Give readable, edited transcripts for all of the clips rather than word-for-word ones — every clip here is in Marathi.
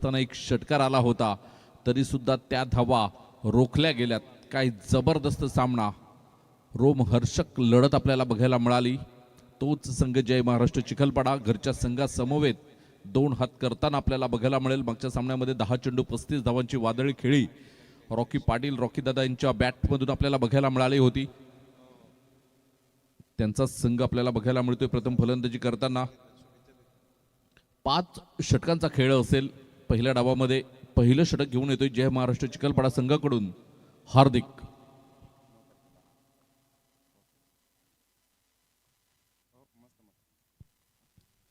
असताना एक षटकार आला होता तरी सुद्धा त्या धावा रोखल्या गेल्यात. काय जबरदस्त सामना, रोमहर्षक लढत आपल्याला बघायला मिळाली. तोच संघ जय महाराष्ट्र चिखलपाडा घरच्या संघासमवेत दोन हात करताना आपल्याला बघायला मिळेल. मागच्या सामन्यामध्ये 10 चेंडू 35 धावांची वादळी खेळी रॉकी पाटील रॉकी दादा यांच्या बॅटमधून आपल्याला बघायला मिळाली होती. त्यांचा संघ आपल्याला बघायला मिळतोय प्रथम फलंदाजी करताना. 5 षटकांचा खेळ असेल. पहिल्या डावामध्ये पहिलं षटक घेऊन येतोय जय महाराष्ट्र चिखलपाडा संघाकडून हार्दिक.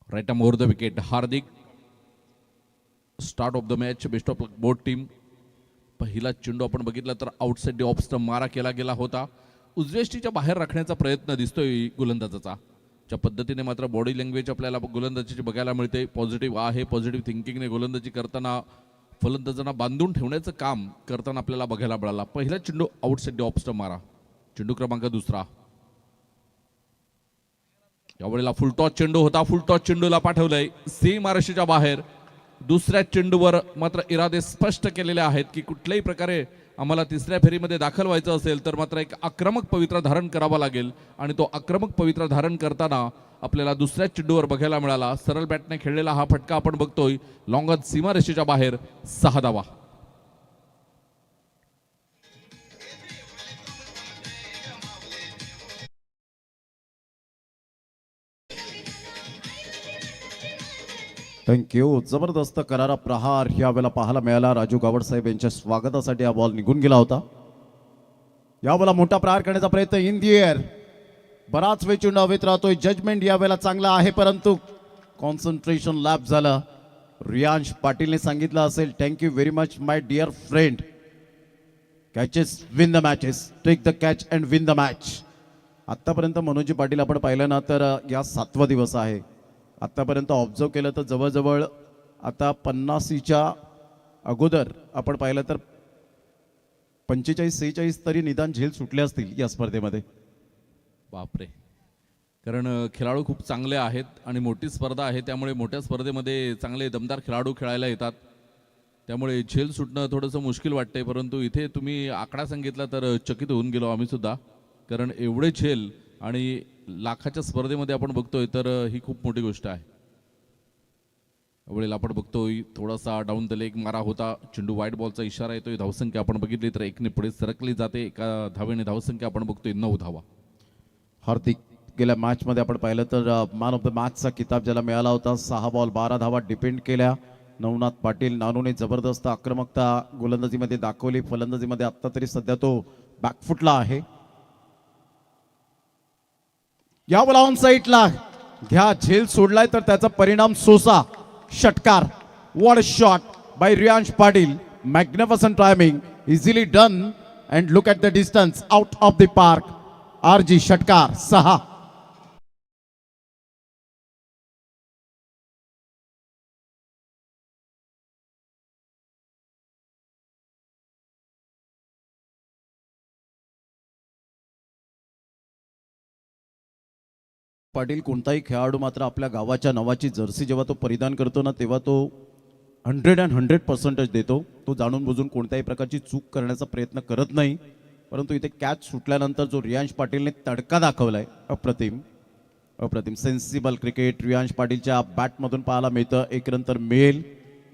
Right arm over the wicket Hardik. Start of the match, best of both team. पहिला चेंडू आपण बघितला तर आउटसाइड द ऑफ स्टंप मारा केला गेला होता. उजव्याष्टीच्या बाहेर राखण्याचा प्रयत्न दिसतोय गोलंदाजाचा. ज्या पद्धतीने मात्र बॉडी लँग्वेज आपल्याला गोलंदाजीची बघायला मिळते पॉझिटिव्ह आहे. पॉझिटिव्ह थिंकिंगने गोलंदाजी करताना फलंदाजांना बांधून ठेवण्याचं काम करताना आपल्याला बघायला मिळाला. पहिला चेंडू आउटसाइड द ऑफ स्टंप मारा. चेंडू क्रमांक दुसरा. यावेळेला फुलटॉस चेंडू होता. फुलटॉस चेंडूला पाठवलंय सीमारेषेच्या बाहेर. दुसऱ्या चेंडूवर मात्र इरादे स्पष्ट केलेले आहेत की कुठल्याही प्रकारे आम्हाला तिसऱ्या फेरीमध्ये दाखल व्हायचं असेल तर मात्र एक आक्रमक पवित्रा धारण करावा लागेल. आणि तो आक्रमक पवित्रा धारण करताना आपल्याला दुसऱ्या चेंडूवर बघायला मिळाला. सरळ बॅटने खेळलेला हा फटका आपण बघतोय लॉंग ऑन सीमारेषेच्या बाहेर. 6 धावा. थँक्यू. जबरदस्त करारा प्रहार यावेळेला पाहायला मिळाला. राजू गावड साहेब यांच्या स्वागतासाठी हा बॉल निघून गेला होता. यावेळेला मोठा प्रहार करण्याचा प्रयत्न इन दी एअर. बराच वेळ चेंडू हवेत राहतोय. जजमेंट यावेळेला चांगला आहे परंतु कॉन्सन्ट्रेशन लॅप झालं. रियांश पाटीलने सांगितलं असेल thank you very much my dear friend. Catches win the matches, take the catch and win the match. आत्तापर्यंत मनोजी पाटील आपण पाहिलं ना तर या 7वा दिवस आहे. आत्तापर्यंत ऑब्झर्व केलं तर जवळजवळ आता 50च्या अगोदर आपण पाहिलं तर 45-46 तरी निदान झेल सुटले असतील या स्पर्धेमध्ये. बापरे. कारण खेळाडू खूप चांगले आहेत आणि मोठी स्पर्धा आहे त्यामुळे मोठ्या स्पर्धेमध्ये चांगले दमदार खेळाडू खेळायला येतात. त्यामुळे झेल सुटणं थोडंसं मुश्किल वाटतंय. परंतु इथे तुम्ही आकडा सांगितला तर चकित होऊन गेलो आम्ही सुद्धा. कारण एवढे झेल आणि लाखाच्या स्पर्धेमध्ये आपण बघतोय तर ही खूप मोठी गोष्ट आहे. वेळेला आपण बघतोय थोडासा डाऊन द लेग मारा होता. चेंडू वाईट बॉलचा इशारा येतोय. धावसंख्या आपण बघितली तर 1ने पुढे सरकली जाते. एका धावेने धावसंख्या आपण बघतोय 9 धावा. हार्दिक गेल्या मॅचमध्ये आपण पाहिलं तर मॅन ऑफ द मॅचचा किताब ज्याला मिळाला होता. 6 बॉल 12 धावा डिपेंड केल्या. नवनाथ पाटील नानूने जबरदस्त आक्रमकता गोलंदाजीमध्ये दाखवली. फलंदाजीमध्ये आत्ता तरी सध्या तो बॅकफुटला आहे. यावर ऑन साईडला घ्या झेल सोडलाय तर त्याचा परिणाम सोसा. षटकार. What shot bye Riyansh Patil. Magnificent timing. Easily done and look at the distance out of the park. RG षटकार. 6. पाटील कोणताही खेळाडू मात्र आपल्या गावाच्या नावाची जर्सी जेव्हा तो परिधान करतो ना तेव्हा तो 100% देतो. तो जाणून बुजून कोणत्याही प्रकारची चूक करण्याचा प्रयत्न करत नाही. परंतु इथे कॅच सुटल्यानंतर जो रियांश पाटीलने तडका दाखवलाय अप्रतिम अप्रतिम. सेन्सिबल क्रिकेट रियांश पाटीलच्या बॅटमधून पाहायला मिळतं. 1 रन तर मिळेल.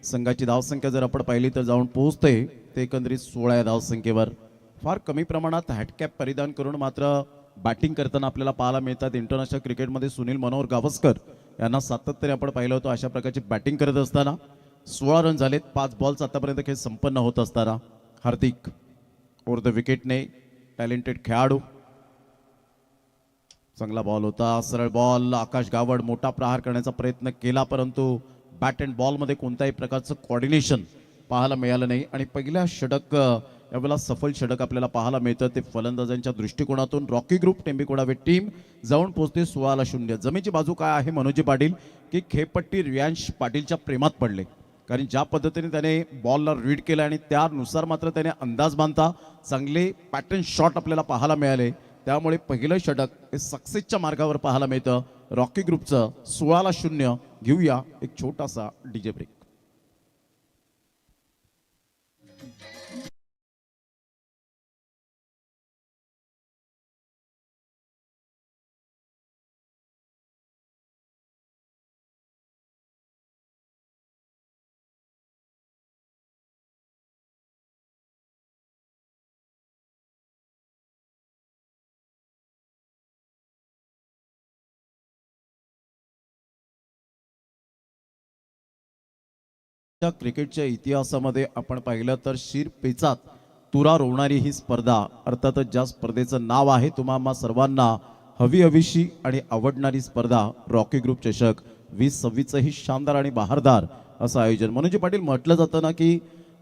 संघाची धावसंख्या जर आपण पाहिली तर जाऊन पोहोचते ते एकंदरीत 16 या धावसंख्येवर. फार कमी प्रमाणात हॅटकॅप परिधान करून मात्र बॅटिंग करताना आपल्याला पाहायला मिळतात. इंटरनॅशनल क्रिकेटमध्ये सुनील मनोहर गावस्कर यांना सातत्याने आपण पाहिलं होतं अशा प्रकारची बॅटिंग करत असताना. 16 रन झालेत. 5 बॉल्स आतापर्यंत खेळ संपन्न होत असताना. हार्दिक ओव्हर द विकेटने टॅलेंटेड खेळाडू. चांगला बॉल होता. सरळ बॉल. आकाश गावड मोठा प्रहार करण्याचा प्रयत्न केला परंतु बॅट अँड बॉलमध्ये कोणत्याही प्रकारचं कोऑर्डिनेशन पाहायला मिळालं नाही. आणि पहिल्या षटक यावेळेला सफल षटक आपल्याला पाहायला मिळतं ते फलंदाजांच्या दृष्टिकोनातून. रॉकी ग्रुप टेंबिकोडा टीम जाऊन पोहोचते 16-0. जमेची बाजू काय आहे मनोजी पाटील की खेळपट्टी रियांश पाटीलच्या प्रेमात पडले. कारण ज्या पद्धतीने त्याने बॉलला रीड केलं आणि त्यानुसार मात्र त्याने अंदाज बांधता चांगले पॅटर्न शॉट आपल्याला पाहायला मिळाले. त्यामुळे पहिलं षटक हे सक्सेसच्या मार्गावर पाहायला मिळतं रॉकी ग्रुपचं. 16-0. घेऊया एक छोटासा डीजे ब्रेक. त्या क्रिकेटच्या इतिहासामध्ये आपण पाहिलं तर शिरपेचात तुरा रोवणारी ही स्पर्धा, अर्थातच ज्या स्पर्धेचं नाव आहे तुम्हा सर्वांना हवी हवीशी आणि आवडणारी स्पर्धा रॉकी ग्रुप चषक 2026चं ही शानदार आणि बहारदार असं आयोजन. मनोजी पाटील, म्हटलं जातं ना की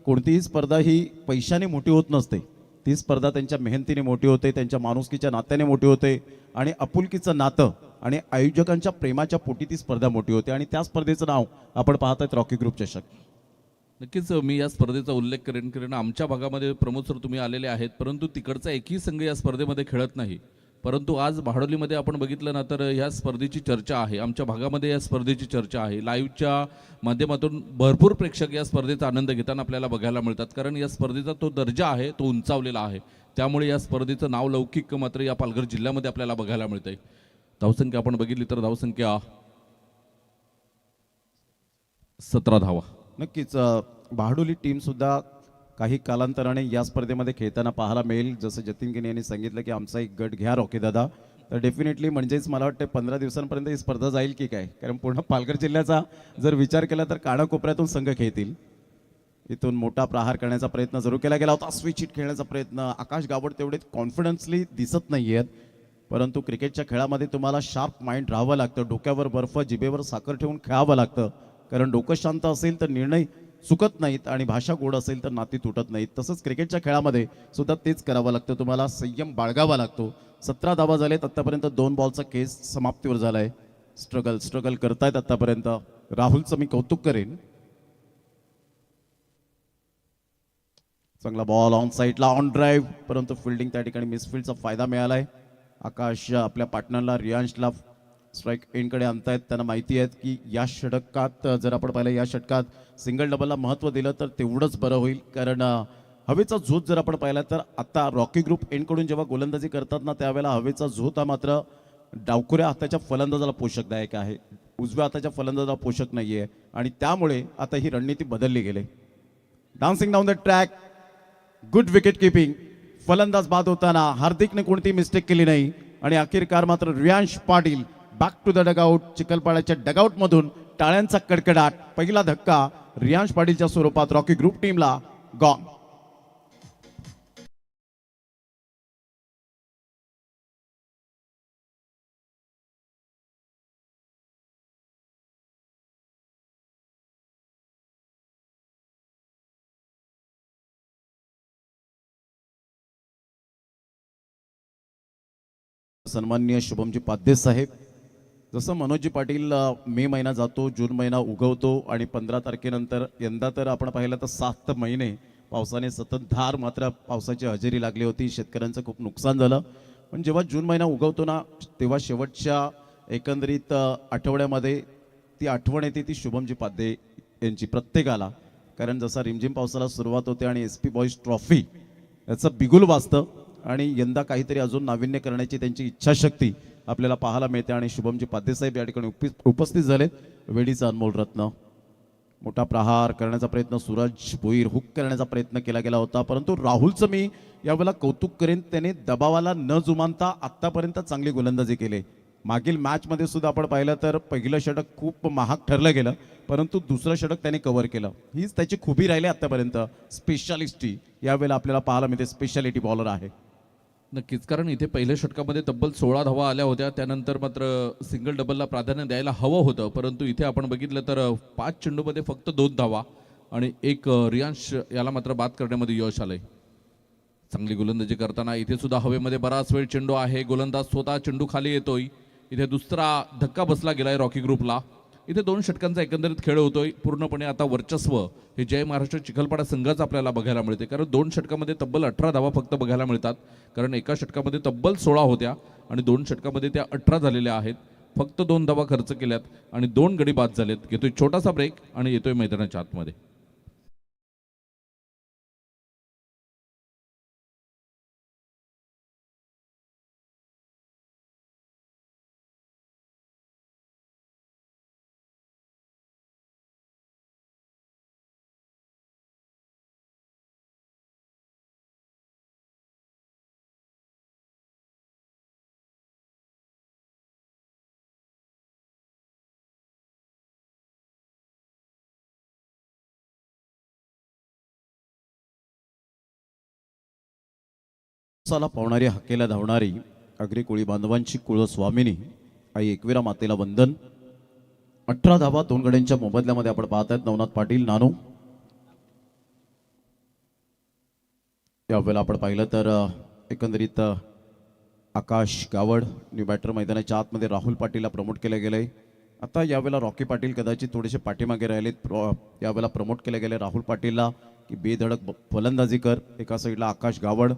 कोणतीही स्पर्धा ही पैशाने मोठी होत नसते. ती स्पर्धा त्यांच्या मेहनतीने मोठी होते, त्यांच्या माणुसकीच्या नात्याने मोठी होते आणि आपुलकीचं नातं आणि आयोजकांच्या प्रेमाच्या पोटी ती स्पर्धा मोठी होते. आणि त्या स्पर्धेचं नाव आपण पाहतायत रॉकी ग्रुप चषक. नक्कीच मी या स्पर्धेचा उल्लेख करेन कारण आमच्या भागामध्ये प्रमोद सर तुम्ही आलेले आहेत, परंतु तिकडचा एकही संघ या स्पर्धेमध्ये खेळत नाही. परंतु आज भाडोलीमध्ये आपण बघितलं ना तर या स्पर्धेची चर्चा आहे, आमच्या भागामध्ये या स्पर्धेची चर्चा आहे. लाईव्हच्या माध्यमातून भरपूर प्रेक्षक या स्पर्धेचा आनंद घेताना आपल्याला बघायला मिळतात, कारण या स्पर्धेचा तो दर्जा आहे तो उंचावलेला आहे. त्यामुळे या स्पर्धेचं नाव लौकिक मात्र या पालघर जिल्ह्यामध्ये आपल्याला बघायला मिळतंय. धावसंख्या आपण बघितली तर धावसंख्या 17 धावा. नक्कीच बहाडोली टीम सुद्धा काही कालांतराने या स्पर्धेमध्ये खेळताना पाहायला मिळेल. जसं जतीन गिनी यांनी सांगितलं की आमचा एक गट घ्या रॉकी दादा, तर डेफिनेटली म्हणजेच मला वाटतं 15 दिवसांपर्यंत ही स्पर्धा जाईल की काय, कारण पूर्ण पालघर जिल्ह्याचा जर विचार केला तर कानाकोपऱ्यातून संघ खेळतील. इथून मोठा प्रहार करण्याचा प्रयत्न जरूर केला गेला होता, स्विच हिट खेळण्याचा प्रयत्न. आकाश गावड तेवढे कॉन्फिडन्सली दिसत नाही आहेत, परंतु क्रिकेटच्या खेळामध्ये तुम्हाला शार्प माइंड राहावं लागतं, डोक्यावर बर्फ जिभेवर साखर ठेवून खेळावं लागतं, कारण डोकं शांत असेल तर निर्णय चुकत नाहीत आणि भाषा गोड असेल तर नाती तुटत नाहीत. तसंच क्रिकेटच्या खेळामध्ये सुद्धा तेच करावं लागतं, तुम्हाला संयम बाळगावा लागतो. 17 धावा झालेत आतापर्यंत, 2 बॉलचा केस समाप्तीवर झालाय. स्ट्रगल करतायत आतापर्यंत. राहुलचं मी कौतुक करेन. चांगला बॉल ऑन साईडला ऑन ड्राईव्ह, परंतु फिल्डिंग त्या ठिकाणी मिसफिल्डचा फायदा मिळालाय. आकाश आपल्या पार्टनरला रियांशला स्ट्राईक एंडकडे आणतायत. त्यांना माहिती आहे की या षटकात जर आपण पाहिलं या षटकात सिंगल डबलला महत्त्व दिलं तर तेवढंच बरं होईल, कारण हवेचा झोत जर आपण पाहिला तर आता रॉकी ग्रुप एंडकडून जेव्हा गोलंदाजी करतात ना त्यावेळेला हवेचा झोत हा मात्र डावखुऱ्या हाताच्या फलंदाजाला पोषकदायक आहे, उजव्या हाताच्या फलंदाजाला पोषक नाही आहे, आणि त्यामुळे आता ही रणनीती बदलली गेली. Dancing down the track, good wicket keeping. फलंदाज बाद होताना हार्दिकने कोणती मिस्टेक केली नाही आणि अखेरकार मात्र Riyansh Patil back to the dugout. चिखलपाड्याच्या डगआउटमधून टाळ्यांचा कडकडाट. पहिला धक्का रियांश पाटीलच्या स्वरूपात रॉकी ग्रुप टीमला गॉन. सन्माननीय शुभमजी पाध्ये साहेब, जसं मनोजी पाटील मे महिना जातो, जून महिना उगवतो आणि 15 तारखेनंतर यंदा तर आपण पाहिलं तर 7 महिने पावसाने सततधार मात्र पावसाची हजेरी लागली होती, शेतकऱ्यांचं खूप नुकसान झालं. पण जेव्हा जून महिना उगवतो ना तेव्हा शेवटच्या एकंदरीत आठवड्यामध्ये ती आठवण येते ती शुभमजी पाध्ये यांची प्रत्येकाला, कारण जसा रिमझिम पावसाला सुरुवात होते आणि SP बॉईज ट्रॉफी याचं बिगुल वाजतं आणि यंदा काहीतरी अजून नाविन्य करण्याची त्यांची इच्छाशक्ती आपल्याला पाहायला मिळते. आणि शुभमजी पाध्यसाहेब या ठिकाणी उपस्थित झालेत. वेडीचा अनमोल रत्न. मोठा प्रहार करण्याचा प्रयत्न, सूरज भोईर हुक करण्याचा प्रयत्न केला गेला होता, परंतु राहुलचं मी यावेळेला कौतुक करेन, त्याने दबावाला न जुमानता आत्तापर्यंत चांगली गोलंदाजी केली. मागील मॅचमध्ये सुद्धा आपण पाहिलं तर पहिलं षटक खूप महाग ठरलं गेलं, परंतु दुसरं षटक त्याने कव्हर केलं. हीच त्याची खुबी राहिली आत्तापर्यंत. स्पेशालिस्टी यावेळेला आपल्याला पाहायला मिळते, स्पेशालिटी बॉलर आहे. नक्कीच, कारण इथे पहिल्या षटकामध्ये तब्बल 16 धावा आल्या होत्या, त्यानंतर मात्र सिंगल डबलला प्राधान्य द्यायला हवं होतं, परंतु इथे आपण बघितलं तर 5 चेंडूमध्ये फक्त 2 धावा आणि एक रियांश याला मात्र बाद करण्यामध्ये यश आलंय. चांगली गोलंदाजी करताना इथे सुद्धा हवेमध्ये बराच वेळ चेंडू आहे, गोलंदाज स्वतः चेंडू खाली येतोय. इथे दुसरा धक्का बसला गेलाय रॉकी ग्रुपला. इथे 2 षटकांचा एकंदरीत खेळ होतोय. पूर्णपणे आता वर्चस्व हे जय महाराष्ट्र चिखलपाडा संघाच आपल्याला बघायला मिळते, कारण 2 षटकामध्ये तब्बल 18 धावा फक्त बघायला मिळतात, कारण एका षटकामध्ये तब्बल 16 होत्या आणि 2 षटकामध्ये त्या 18 झालेल्या आहेत. फक्त 2 धावा खर्च केल्यात आणि 2 गडी बाद झालेत. घेतोय छोटासा ब्रेक आणि येतोय मैदानाच्या आतमध्ये. साला पावणारी हाकेला धावणारी अग्री कोळी बांधवांची कुळस्वामिनी आई एकविरा मातेला वंदन. 18 धावा 2 गड्यांच्या मोबदल्यामध्ये आपण पाहत आहेत. नवनाथ पाटील नानू. यावेळेला आपण पाहिलं तर एकंदरीत आकाश गावड न्यू बॅटर मैदानाच्या आतमध्ये राहुल पाटीलला प्रमोट केले गेले. आता यावेळेला रॉकी पाटील कदाचित थोडेसे पाठीमागे राहिलेत. यावेळेला प्रमोट केले गेले राहुल पाटीलला की बेधडक फलंदाजी कर. एका साईडला आकाश गावड.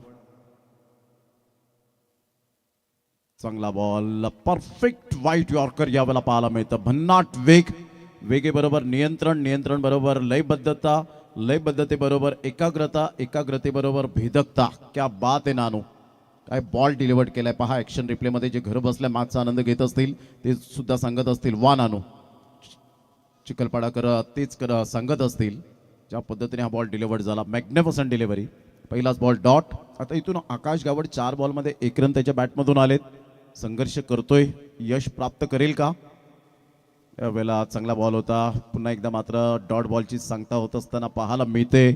चांगला बॉल परफेक्ट व्हाईट यॉर्कर यावेळेला पाहायला मिळतं. भन्नाट वेग. वेगेबरोबर नियंत्रण बरोबर लयबद्धता. लयबद्धतेबरोबर एकाग्रता. एकाग्रतेबरोबर भेदकता. क्या बात आहे नानू. काय बॉल डिलिव्हर्ड केलाय पहा. ॲक्शन रिप्लेमध्ये जे घर बसल्या मॅचचा आनंद घेत असतील ते सुद्धा सांगत असतील वा नानू. चिखलपाडाकर तेच सांगत असतील ज्या पद्धतीने हा बॉल डिलिव्हर्ड झाला. Magnificent delivery. पहिलाच बॉल डॉट. आता इथून आकाश गावड 4 बॉलमध्ये 1 रन त्याच्या बॅटमधून आलेत. संघर्ष करतोय. यश प्राप्त करेल का. यावेळेला चांगला बॉल होता. पुन्हा एकदा मात्र डॉट बॉलची सांगता होत असताना पाहायला मिळते.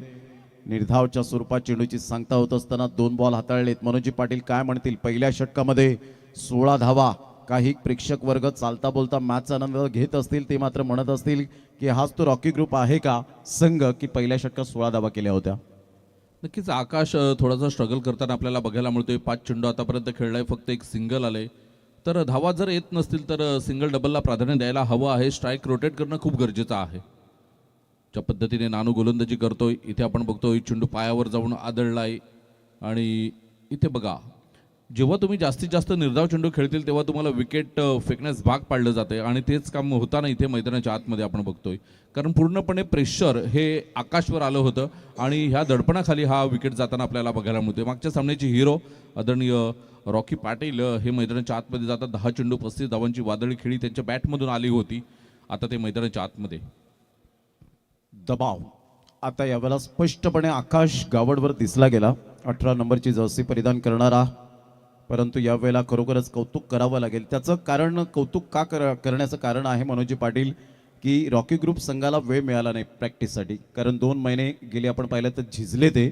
निर्धावच्या स्वरूपात चेंडूची सांगता होत असताना 2 बॉल हाताळलेत. मनोजी पाटील काय म्हणतील. पहिल्या षटकामध्ये 16 धावा. काही प्रेक्षक वर्ग चालता बोलता मॅचचा आनंद घेत असतील. ते मात्र म्हणत असतील की हाच तो रॉकी ग्रुप आहे का संघ की पहिल्या षटकात 16 धावा केल्या होत्या. नक्कीच आकाश थोडासा स्ट्रगल करताना आपल्याला बघायला मिळतोय. 5 चेंडू आतापर्यंत खेळलाय. फक्त एक सिंगल आलंय. तर धावा जर येत नसतील तर सिंगल डबलला प्राधान्य द्यायला हवं आहे. स्ट्राईक रोटेट करणं खूप गरजेचं आहे. ज्या पद्धतीने नानू गोलंदाजी करतोय इथे आपण बघतोय चेंडू पायावर जाऊन आदळलाय. आणि इथे बघा जेव्हा तुम्ही जास्तीत जास्त निर्धाव चेंडू खेळतील तेव्हा तुम्हाला विकेट फेकण्यास भाग पाडलं जाते. आणि तेच काम होताना इथे मैदानाच्या आतमध्ये आपण बघतोय. कारण पूर्णपणे प्रेशर हे आकाशवर आलं होतं आणि ह्या दडपणाखाली हा विकेट जाताना आपल्याला बघायला मिळतोय. मागच्या सामन्याची हिरो आदरणीय रॉकी पाटील हे मैदानाच्या आतमध्ये जातात. 10 चेंडू 35 धावांची वादळी खेळी त्यांच्या बॅटमधून आली होती. आता ते मैदानाच्या आतमध्ये दबाव आता यावेळेला स्पष्टपणे आकाश गावडवर दिसला गेला. 18 नंबरची जर्सी परिधान करणारा. परंतु यावेळेला खरोखरच कौतुक करावं लागेल. त्याचं कारण कौतुक का करण्याचं कारण आहे मनोजी पाटील की रॉकी ग्रुप संघाला वेळ मिळाला नाही प्रॅक्टिससाठी. कारण 2 महिने गेले आपण पाहिलं तर झिजले ते.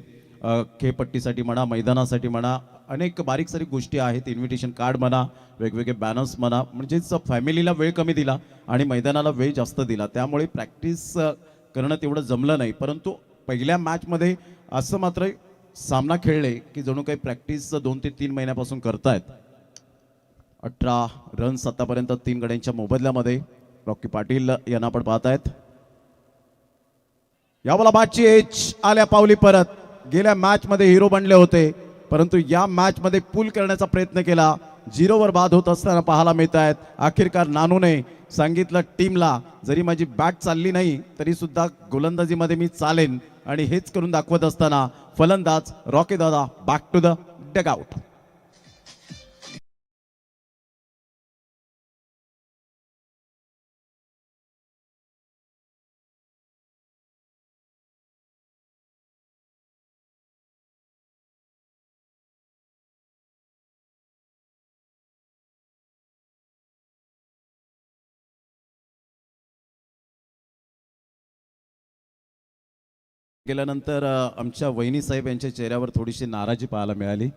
खेळपट्टीसाठी म्हणा मैदानासाठी म्हणा अनेक बारीक सारीक गोष्टी आहेत. इन्व्हिटेशन कार्ड म्हणा वेगवेगळे बॅनर्स म्हणा म्हणजेच फॅमिलीला वेळ कमी दिला आणि मैदानाला वेळ जास्त दिला. त्यामुळे प्रॅक्टिस करणं तेवढं जमलं नाही. परंतु पहिल्या मॅचमध्ये असं मात्र सामना खेळले की जणू काही प्रॅक्टिस 2 ते 3 महिन्यापासून करतायत. 18 रन्स आतापर्यंत 3 गड्यांच्या मोबदल्यामध्ये रॉकी पाटील यांना आपण पाहतायत. यावेळेला मॅचची एज आल्या पावली परत. गेल्या मॅचमध्ये हिरो बनले होते परंतु या मॅचमध्ये पूल करण्याचा प्रयत्न केला. 0वर बाद होत असताना पाहायला मिळत आहेत. अखेरकार नानूने सांगितलं टीमला जरी माझी बॅट चालली नाही तरी सुद्धा गोलंदाजीमध्ये मी चालेन आणि हेच करून दाखवत असताना फलंदाज रॉकी दादा बॅक टू द डगआउट. गेल्यानंतर आमच्या वहिनी साहेब यांच्या चेहऱ्यावर थोडीशी नाराजी पाहायला मिळाली.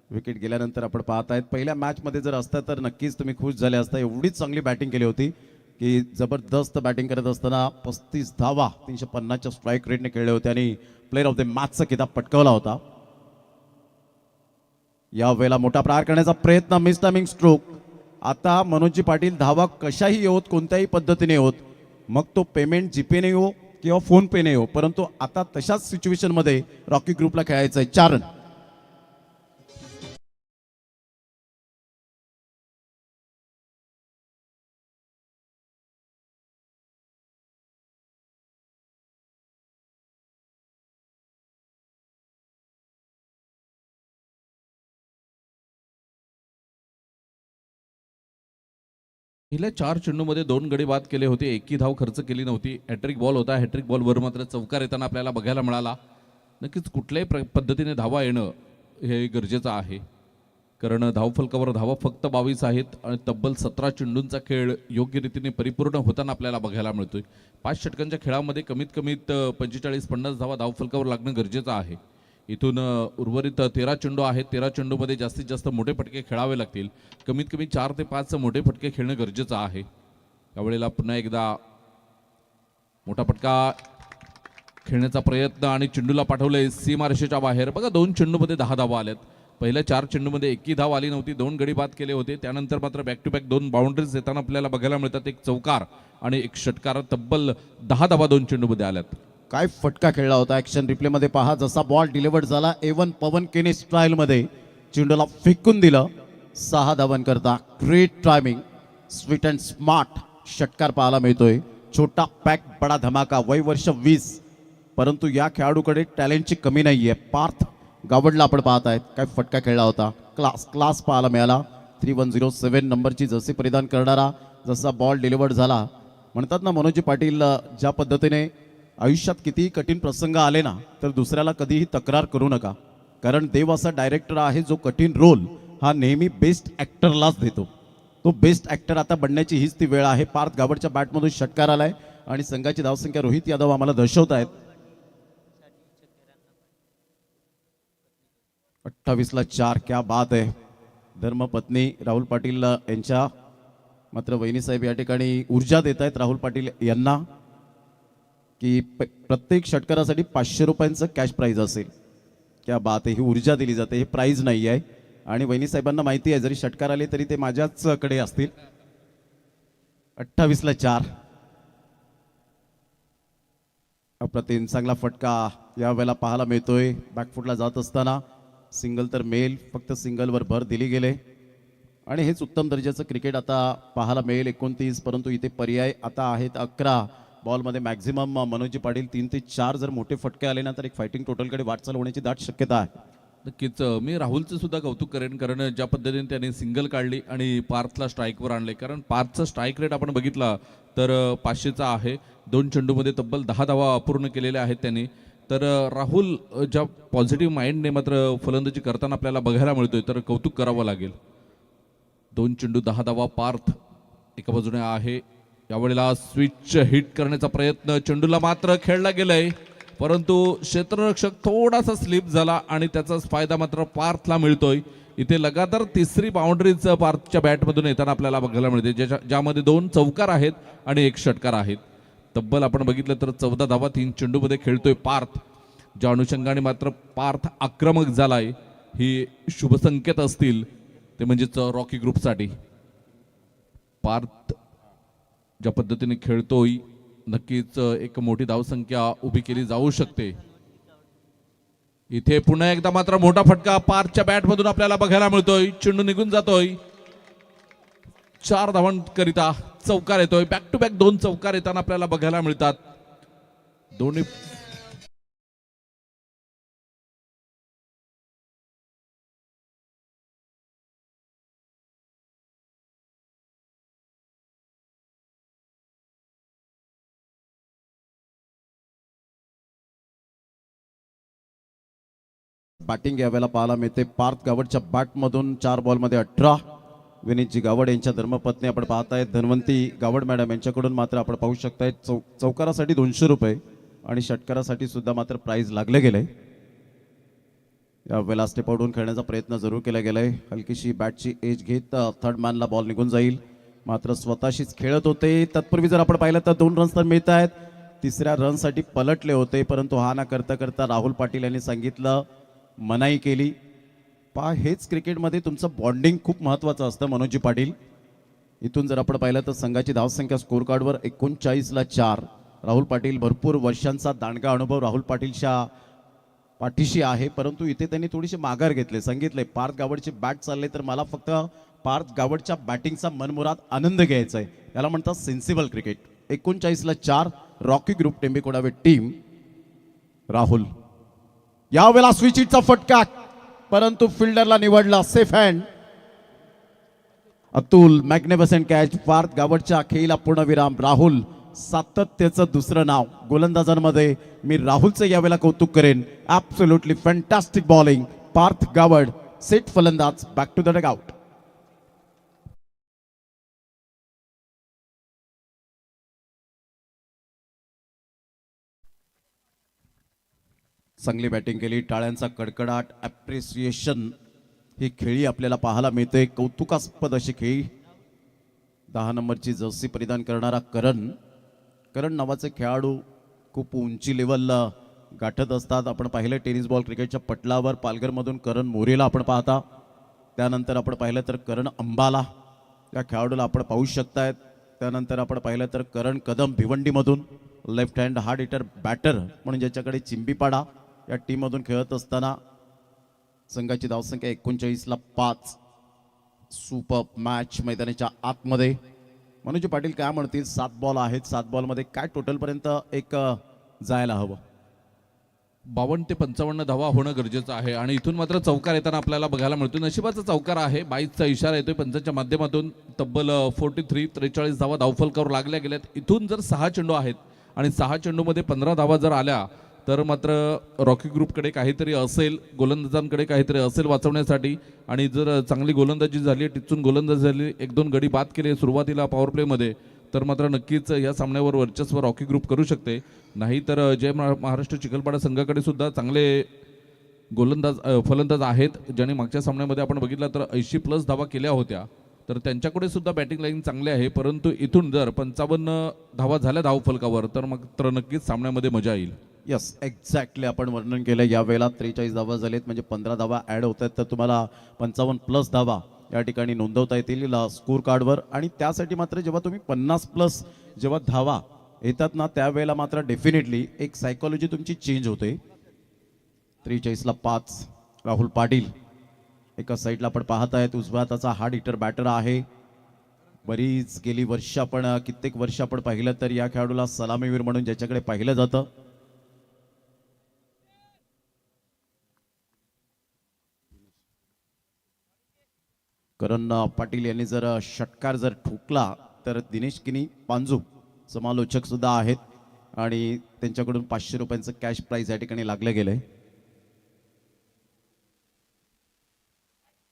विकेट गेल्यानंतर आपण पाहत आहेत. पहिल्या मॅचमध्ये जर असता तर नक्कीच तुम्ही खुश झाले असता. एवढीच चांगली बॅटिंग केली होती की जबरदस्त बॅटिंग करत असताना 35 धावा 350च्या स्ट्राईक रेटने खेळले होते आणि प्लेअर ऑफ द मॅचचा किताब पटकावला होता. यावेळेला मोठा प्रहार करण्याचा प्रयत्न मिस टायमिंग स्ट्रोक. आता मनोजी पाटील धावा कशाही येवोत कोणत्याही पद्धतीने येवोत मग तो पेमेंट जीपेने येवो किंवा फोन पेने येवो परंतु आता तशाच सिच्युएशनमध्ये रॉकी ग्रुपला खेळायचं आहे. 4 रन. पहिल्या 4 चेंडूमध्ये 2 गडी बाद केले होते. एकही धाव खर्च केली नव्हती. हॅट्रिक बॉल होता. हॅट्रिक बॉलवर मात्र चौकार येताना आपल्याला बघायला मिळाला. नक्कीच कुठल्याही पद्धतीने धावा येणं हे गरजेचं आहे. कारण धावफलकावर धावा फक्त 22 आहेत आणि तब्बल 17 चेंडूंचा खेळ योग्य रीतीने परिपूर्ण होताना आपल्याला बघायला मिळतोय. 5 षटकांच्या खेळामध्ये कमीत कमीत 45-50 धावा धावफलकावर लागणं गरजेचं आहे. इथून उर्वरित 13 चेंडू आहेत. 13 चेंडूमध्ये जास्तीत जास्त मोठे फटके खेळावे लागतील. कमीत कमी 4 ते 5 मोठे फटके खेळणं गरजेचं आहे. यावेळेला पुन्हा एकदा मोठा फटका खेळण्याचा प्रयत्न आणि चेंडूला पाठवलंय सीमारेषेच्या बाहेर. बघा 2 चेंडूमध्ये 10 धावा आल्यात. पहिल्या 4 चेंडूमध्ये एकही धाव आली नव्हती. 2 गडी बाद केले होते. त्यानंतर मात्र बॅक टू बॅक 2 बाउंड्रीज येताना आपल्याला बघायला मिळतात. एक चौकार आणि एक षटकार. तब्बल 10 धावा 2 चेंडूमध्ये आल्यात. काय फटका खेळला होता. ॲक्शन रिप्लेमध्ये पहा. जसा बॉल डिलिव्हर्ड झाला एवन पवन केने स्टाईलमध्ये चेंडूला फेकून दिलं. 6 धावांकरता great timing. Sweet and smart षटकार पाहायला मिळतोय. छोटा पॅक बडा धमाका. वय वर्ष 20, परंतु या खेळाडूकडे टॅलेंटची कमी नाही आहे. पार्थ गावडला आपण पाहत आहेत. काय फटका खेळला होता. क्लास पाहायला मिळाला. 3107 नंबरची जर्सी परिधान करणारा. जसा बॉल डिलिव्हर्ड झाला, म्हणतात ना मनोजी पाटील, ज्या पद्धतीने आयुष्यात कितीही कठीण प्रसंग आले ना तर दुसऱ्याला कधीही तक्रार करू नका, कारण देव असा डायरेक्टर आहे जो कठीण रोल हा नेहमी बेस्ट ॲक्टरलाच देतो. तो बेस्ट ॲक्टर आता बनण्याची हीच ती वेळ आहे. पार्थ गावडच्या बॅटमधून षटकार आलाय आणि संघाची धावसंख्या रोहित यादव आम्हाला दर्शवत आहेत. 28ला 4. क्या बात आहे. धर्मपत्नी राहुल पाटील यांच्या मात्र वहिनीसाहेब या ठिकाणी ऊर्जा देत आहेत राहुल पाटील यांना की प्रत्येक षटकारासाठी 500 रुपयांचं कॅश प्राईज असेल. क्या बात आहे. ही ऊर्जा दिली जाते. हे प्राईज नाही आहे आणि वहिनीसाहेबांना माहिती आहे जरी षटकार आले तरी ते माझ्याच कडे असतील. 28ला 4. अप्रतिम चांगला फटका यावेळेला पाहायला मिळतोय. बॅकफुटला जात असताना सिंगल तर मेल, फक्त सिंगलवर भर दिली गेले आणि हेच उत्तम दर्जाचं क्रिकेट आता पाहायला मिळेल. 29, परंतु इथे पर्याय आता आहेत 11. बॉलमध्ये मॅक्झिमम मनोजी पाटील 3 ते 4 जर मोठे फटके आले ना तर एक फायटिंग टोटलकडे वाटचाल होण्याची दाट शक्यता आहे. नक्कीच मी राहुलचं सुद्धा कौतुक करेन, कारण ज्या पद्धतीने त्याने सिंगल काढली आणि पार्थला स्ट्राईकवर आणले. कारण पार्थचा स्ट्राईक रेट आपण बघितला तर 500चा आहे. 2 चेंडूमध्ये तब्बल 10 धावा अपूर्ण केलेल्या आहेत त्यांनी. तर राहुल ज्या पॉझिटिव्ह माइंडने मात्र फलंदाजी करताना आपल्याला बघायला मिळतोय तर कौतुक करावं लागेल. 2 चेंडू 10 धावा पार्थ एका बाजूने आहे. यावेळेला स्विच हिट करण्याचा प्रयत्न, चेंडूला मात्र खेळला गेलाय, परंतु क्षेत्ररक्षक थोडासा स्लिप झाला आणि त्याचाच फायदा मात्र पार्थला मिळतोय. इथे लगातार 3री बाउंड्रीज पार्थच्या बॅटमधून येताना आपल्याला बघायला मिळते, ज्यामध्ये 2 चौकार आहेत आणि 1 षटकार आहेत. तब्बल आपण बघितलं तर 14 धावा 3 चेंडूमध्ये खेळतोय पार्थ. ज्या अनुषंगाने मात्र पार्थ आक्रमक झालाय ही शुभ संकेत असतील ते म्हणजेच रॉकी ग्रुपसाठी. पार्थ ज्या पद्धतीने खेळतोय नक्कीच एक मोठी धावसंख्या उभी केली जाऊ शकते. इथे पुन्हा एकदा मात्र मोठा फटका पार्थच्या बॅटमधून आपल्याला बघायला मिळतोय. चेंडू निघून जातोय. 4 धावांकरिता चौकार येतोय. बॅक टू बॅक 2 चौकार येताना आपल्याला बघायला मिळतात. दोन्ही बॅटिंग यावेळेला पाहायला मिळते. पार्थ गावडच्या बॅटमधून 4 बॉलमध्ये 18. विनीतजी गावड यांच्या धर्मपत्नी आपण पाहतायत धन्वंती गावड मॅडम यांच्याकडून मात्र आपण पाहू शकताय चौकारासाठी 200 रुपये आणि षटकारासाठी सुद्धा मात्र प्राइज लागले गेले. यावेळेला स्टेप आउटहून खेळण्याचा प्रयत्न जरूर केला गेलाय. हलकीशी बॅटची एज घेत थर्ड मॅनला बॉल निघून जाईल, मात्र स्वतःशीच खेळत होते. तत्पूर्वी जर आपण पाहिलं तर 2 रन्स तर मिळत आहेत. 3ऱ्या रनसाठी पलटले होते, परंतु हा ना करता करता राहुल पाटील यांनी सांगितलं, मनाई केली. हेच क्रिकेटमध्ये तुमचं बॉन्डिंग खूप महत्त्वाचं असतं मनोजी पाटील. इथून जर आपण पाहिलं तर संघाची धावसंख्या स्कोर कार्डवर 39ला 4. राहुल पाटील भरपूर वर्षांचा दांडगा अनुभव राहुल पाटीलच्या पाठीशी आहे, परंतु इथे त्यांनी थोडीशी माघार घेतले. सांगितले पार्थ गावडची बॅट चालले तर मला फक्त पार्थ गावडच्या बॅटिंगचा मनमुराद आनंद घ्यायचा आहे. याला म्हणतात सेन्सिबल क्रिकेट. 39ला 4 rocky group Tembekodave team. Rahul यावेळेला स्विच हिटचा फटका, परंतु फिल्डरला निवडला safe hand. Atul magnificent catch. Parth गावडच्या खेळीला पूर्णविराम. राहुल सातत्याचं दुसरं नाव. गोलंदाजांमध्ये मी राहुलचं यावेळेला कौतुक करेन. Absolutely fantastic bowling. Parth Gawad set फलंदाज. Back to the dugout. चांगली बॅटिंग केली. टाळ्यांचा कडकडाट, ॲप्रिसिएशन ही खेळी आपल्याला पाहायला मिळते. कौतुकास्पद अशी खेळी. 10 नंबरची जर्सी परिधान करणारा करण नावाचे खेळाडू खूप उंची लेवलला गाठत असतात. आपण पाहिलं टेनिस बॉल क्रिकेटच्या पटलावर पालघरमधून करण मोरेला आपण पाहता. त्यानंतर आपण पाहिलं तर करण अंबाला या खेळाडूला आपण पाहू शकतायत. त्यानंतर आपण पाहिलं तर करण कदम भिवंडीमधून left hand hard hitter batter म्हणून ज्याच्याकडे चिंबीपाडा या टीममधून खेळत असताना संघाची धावसंख्या 39ला 5. सुपर मॅच मैदानाच्या आतमध्ये. मनोज पाटील काय म्हणतील? 7 बॉल आहेत. 7 बॉलमध्ये काय टोटलपर्यंत एक जायला हवं? 52 ते 55 धावा होणं गरजेचं आहे आणि इथून मात्र चौकार येताना आपल्याला बघायला मिळतो. नशिबाचा चौकार आहे. 22चा इशारा येतोय पंचांच्या माध्यमातून. तब्बल 43 धावा धावफलकावर लागल्या गेल्यात. इथून जर 6 चेंडू आहेत आणि 6 चेंडूमध्ये 15 धावा जर आल्या तर मात्र रॉकी ग्रुपकडे काहीतरी असेल, गोलंदाजांकडे काहीतरी असेल वाचवण्यासाठी. आणि जर चांगली गोलंदाजी झाली, टिचून गोलंदाजी झाली, 1-2 गडी बाद केले सुरुवातीला पॉवर प्लेमध्ये, तर मात्र नक्कीच या सामन्यावर वर्चस्व रॉकी ग्रुप करू शकते. नाही तर जय महाराष्ट्र चिखलपाडा संघाकडे सुद्धा चांगले गोलंदाज फलंदाज आहेत, ज्यांनी मागच्या सामन्यामध्ये आपण बघितलं तर 80+ धावा केल्या होत्या. तर त्यांच्याकडे सुद्धा बॅटिंग लाईन चांगली आहे. परंतु इथून जर 55 धावा झाल्या धावफलकावर तर मात्र नक्कीच सामन्यामध्ये मजा येईल. यस, एक्झॅक्टली आपण वर्णन केलं. यावेळेला 43 धावा झालेत म्हणजे 15 धावा ॲड होत आहेत. तर तुम्हाला 55+ धावा या ठिकाणी नोंदवता येतील स्कोर कार्डवर. आणि त्यासाठी मात्र जेव्हा तुम्ही 50+ जेव्हा धावा येतात ना त्यावेळेला मात्र डेफिनेटली एक सायकोलॉजी तुमची चेंज होते. 43ला 5 राहुल पाटील एका साईडला आपण पाहत आहेत. उजव्या हाताचा हार्ड हिटर बॅटर आहे. बरीच गेली वर्ष आपण कित्येक वर्ष आपण पाहिलं तर या खेळाडूला सलामीवीर म्हणून ज्याच्याकडे पाहिलं जातं. करण पाटील यांनी जर षटकार जर ठोकला तर दिनेश किनी पांजू समालोचक सुद्धा आहेत आणि त्यांच्याकडून 500 रुपयांचं कॅश प्राइज या ठिकाणी लागलं गेलंय.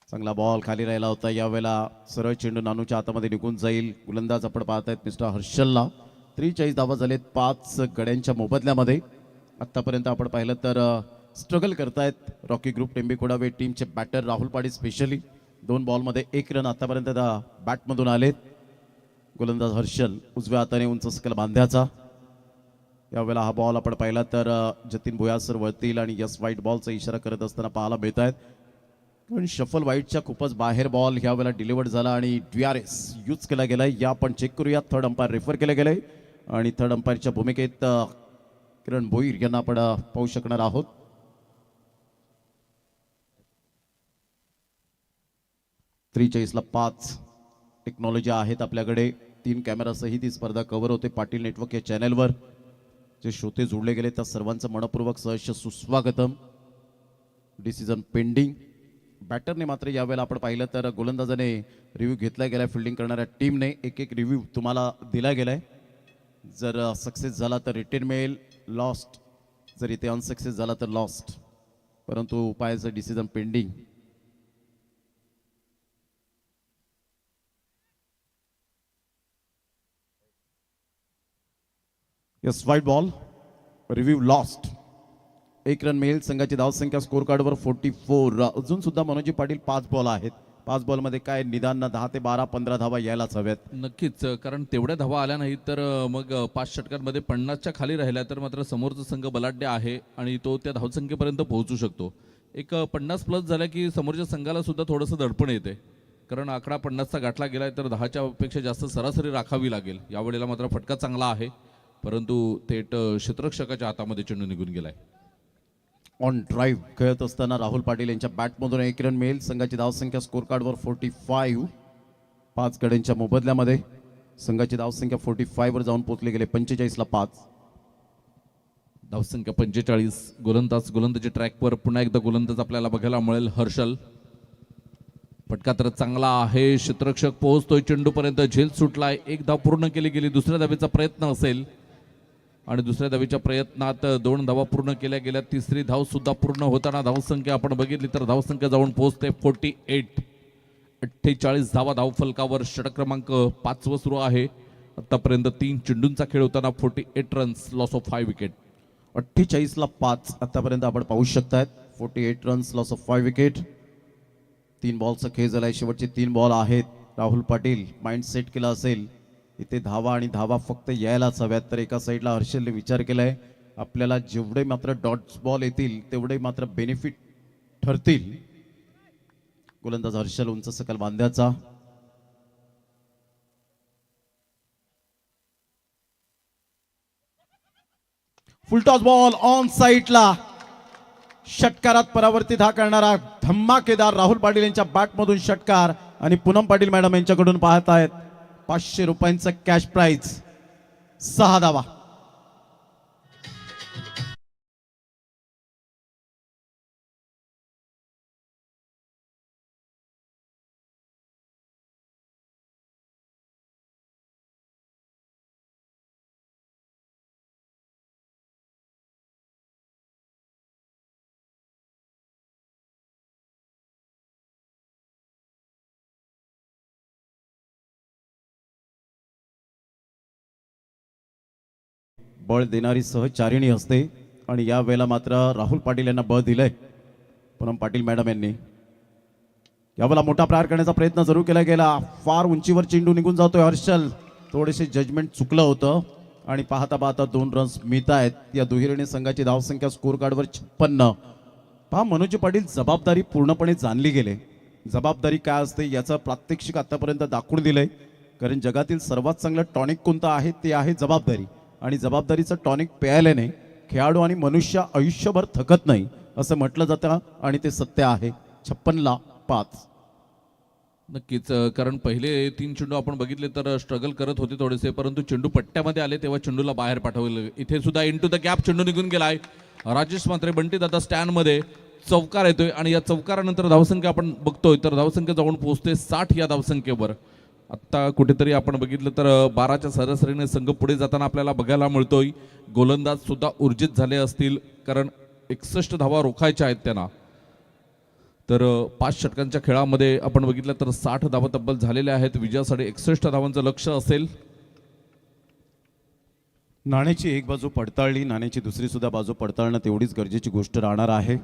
चांगला बॉल खाली राहिला होता. यावेळेला सरळ चेंडू नानूच्या हातामध्ये निघून जाईल. गोलंदाज आपण पाहत आहेत मिस्टर हर्षलला. 43 धावा झालेत 5 गड्यांच्या मोबदल्यामध्ये. आतापर्यंत आपण पाहिलं तर स्ट्रगल करतायत रॉकी ग्रुप टेंबेकोडावे टीमचे बॅटर राहुल पाटील स्पेशली. 2 बॉलमध्ये 1 रन आतापर्यंत बॅटमधून आलेत. गोलंदाज हर्षल उजव्या हाताने उंच सकल बांध्याचा. यावेळेला हा बॉल आपण पाहिला तर जतीन भुयासर वळतील आणि यस वाईट बॉलचा इशारा करत असताना पाहायला मिळत आहेत. पण शफल वाईटच्या खूपच बाहेर बॉल ह्या वेळेला डिलिव्हर्ड झाला आणि DRS यूज केला गेलाय. या आपण चेक करूया. थर्ड अंपायर रेफर केले गेले आणि थर्ड अंपायरच्या भूमिकेत किरण भोईर यांना आपण पाहू शकणार आहोत. ला 5 टेक्नॉलॉजी आहेत आपल्याकडे. 3 कॅमेरासहित ही स्पर्धा कव्हर होते पाटील नेटवर्क या चॅनलवर. जे श्रोते जोडले गेले त्या सर्वांचं मनपूर्वक सहर्ष सुस्वागतम. Decision pending. बॅटरने मात्र यावेळेला आपण पाहिलं तर गोलंदाजाने रिव्ह्यू घेतला गेलाय. फिल्डिंग करणाऱ्या टीमने एक रिव्ह्यू तुम्हाला दिला गेलाय. जर सक्सेस झाला तर रिटेन मिळेल, लॉस्ट जर इथे अनसक्सेस झाला तर लॉस्ट. परंतु उपायाचं डिसिजन पेंडिंग. यस वाईट बॉल. Review lost. 1 रन मिळेल. संघाची धावसंख्या स्कोर कार्डवर 44. अजून सुद्धा मनोजी पाटील 5 बॉल आहेत. 5 बॉलमध्ये काय निदान 10 ते 12 15 धावा यायलाच हव्यात. नक्कीच, कारण तेवढ्या धावा आल्या नाही तर मग 5 षटकांमध्ये 50च्या खाली राहिल्या तर मात्र समोरचा संघ बलाढ्य आहे आणि तो त्या धावसंख्येपर्यंत पोहोचू शकतो. एक 50+ झाल्या की समोरच्या संघाला सुद्धा थोडंसं दडपण येते, कारण आकडा 50चा गाठला गेलाय तर 10च्या पेक्षा जास्त सरासरी राखावी लागेल. यावेळेला मात्र फटका चांगला आहे, परंतु थेट क्षेत्ररक्षकाच्या हातामध्ये चेंडू निघून गेलाय. ऑन ड्राईव्ह खेळत असताना राहुल पाटील यांच्या बॅटमधून 1 रन मिळेल. संघाची धावसंख्या स्कोर कार्डवर 45. 5 गड्यांच्या मोबदल्यामध्ये संघाची धावसंख्या 45 वर जाऊन पोहोचली गेले. 45ला 5 धावसंख्या 45. गोलंदाजी ट्रॅकवर पुन्हा एकदा गोलंदाज आपल्याला बघायला मिळेल. हर्षल. फटका तर चांगला आहे. क्षेत्ररक्षक पोहोचतोय चेंडूपर्यंत. झेल सुटलाय. 1 धाव पूर्ण केली गेली. दुसऱ्या धावेचा प्रयत्न असेल आणि दुसऱ्या धावेच्या प्रयत्नात 2 धावा पूर्ण केल्या गेल्या. तिसरी धाव सुद्धा पूर्ण होताना धावसंख्या आपण बघितली तर धावसंख्या जाऊन पोहोचते 48. 48 धावा धावफलकावर. षटक क्रमांक 5 सुरू आहे. आतापर्यंत 3 चेंडूंचा खेळ होताना 48 रन्स, लॉस ऑफ 5 विकेट. 48ला 5 आतापर्यंत आपण पाहू शकतायत. 48 रन्स, लॉस ऑफ 5 विकेट. 3 बॉलचा खेळ झालाय. शेवटचे 3 बॉल आहेत. राहुल पाटील माइंड सेट केला असेल इथे धावा आणि धावा फक्त यायलाच हव्यात. तर एका साईडला हर्षलने विचार केलाय आपल्याला जेवढे मात्र डॉट्स बॉल येतील तेवढे मात्र बेनिफिट ठरतील. गोलंदाज हर्षल उंच सकल बांध्याचा. फुलटॉस बॉल ऑन साईडला. षटकारात परावर्तित हा करणारा धमाकेदार राहुल पाटील यांच्या बॅटमधून षटकार. आणि पूनम पाटील मॅडम यांच्याकडून पाहत आहेत 500 रुपयांचं कॅश प्राइज. 6 धावा. बळ देणारी सहचारिणी असते आणि या वेळेला मात्र राहुल पाटील यांना बळ दिलंय पूनम पाटील मॅडम यांनी. यावेळेला मोठा प्रहार करण्याचा प्रयत्न जरूर केला गेला. फार उंचीवर चेंडू निघून जातोय हर्षल. थोडेसे जजमेंट चुकलं होतं आणि पाहता पाहता 2 रन्स मिळत आहेत. या दुहेरीने संघाची धावसंख्या स्कोर कार्डवर 56. पहा मनोज पाटील जबाबदारी पूर्णपणे जाणली गेले. जबाबदारी काय असते याचं प्रात्यक्षिक आतापर्यंत दाखवून दिलंय. कारण जगातील सर्वात चांगलं टॉनिक कोणतं आहे ते आहे जबाबदारी. आणि जबाबदारीचं टॉनिक प्यायल्याने खेळाडू आणि मनुष्य आयुष्यभर थकत नाही असं म्हटलं जातं आणि ते सत्य आहे. 56ला 5. नक्कीच कारण पहिले 3 चेंडू आपण बघितले तर स्ट्रगल करत होते थोडेसे, परंतु चेंडू पट्ट्यामध्ये आले तेव्हा चेंडूला बाहेर पाठवले. इथे सुद्धा इनटू द गॅप चेंडू निघून गेलाय. राजेश मात्रे बंटी दादा स्टँडमध्ये चौकार येतोय आणि या चौकारानंतर धावसंख्या आपण बघतोय तर धावसंख्या जाऊन पोहोचते 60 या धावसंख्येवर. आत्ता कुठेतरी आपण बघितलं तर 12च्या सरासरीने संघ पुढे जाताना आपल्याला बघायला मिळतोय. गोलंदाज सुद्धा ऊर्जित झाले असतील कारण 61 धावा रोखायच्या आहेत त्यांना. तर 5 षटकांच्या खेळामध्ये आपण बघितलं तर 60 धावा तब्बल झालेल्या आहेत. विजयासाठी 61 धावांचं लक्ष असेल. नाण्याची एक बाजू पडताळली, नाण्याची दुसरी सुद्धा बाजू पडताळणं तेवढीच गरजेची गोष्ट राहणार आहे.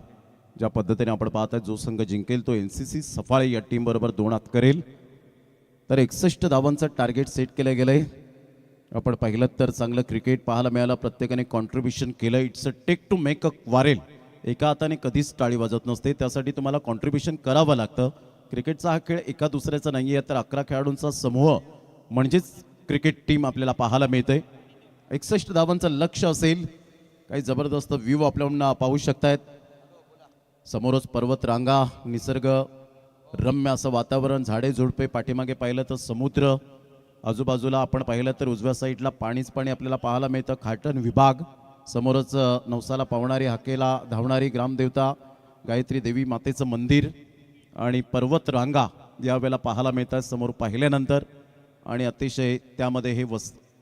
ज्या पद्धतीने आपण पाहताय जो संघ जिंकेल तो NCC सफाळे या टीम बरोबर 2 हात करेल. तर 61 धावांचं टार्गेट सेट केलं गेलंय. आपण पाहिलं तर चांगलं क्रिकेट पाहायला मिळालं. प्रत्येकाने कॉन्ट्रीब्युशन केलं. It's a take to make a quarrel. एका हाताने कधीच टाळी वाजत नसते. त्यासाठी तुम्हाला कॉन्ट्रीब्युशन करावं लागतं. क्रिकेटचा हा खेळ एका दुसऱ्याचा नाही आहे तर 11 खेळाडूंचा समूह म्हणजेच क्रिकेट टीम आपल्याला पाहायला मिळते. 61 धावांचं लक्ष असेल. काही जबरदस्त व्ह्यू आपल्याला पाहू शकतायत. समोरच पर्वत रांगा, निसर्ग रम्य असं वातावरण, झाडे झुडपे, पाठीमागे पाहिलं तर समुद्र, आजूबाजूला आपण पाहिलं तर उजव्या साईडला पाणीच पाणी आपल्याला पाहायला मिळतं. खाटण विभाग, समोरच नवसाला पावणारी हाकेला धावणारी ग्रामदेवता गायत्री देवी मातेचं मंदिर आणि पर्वत रांगा यावेळेला पाहायला मिळतात समोर पाहिल्यानंतर. आणि अतिशय त्यामध्ये हे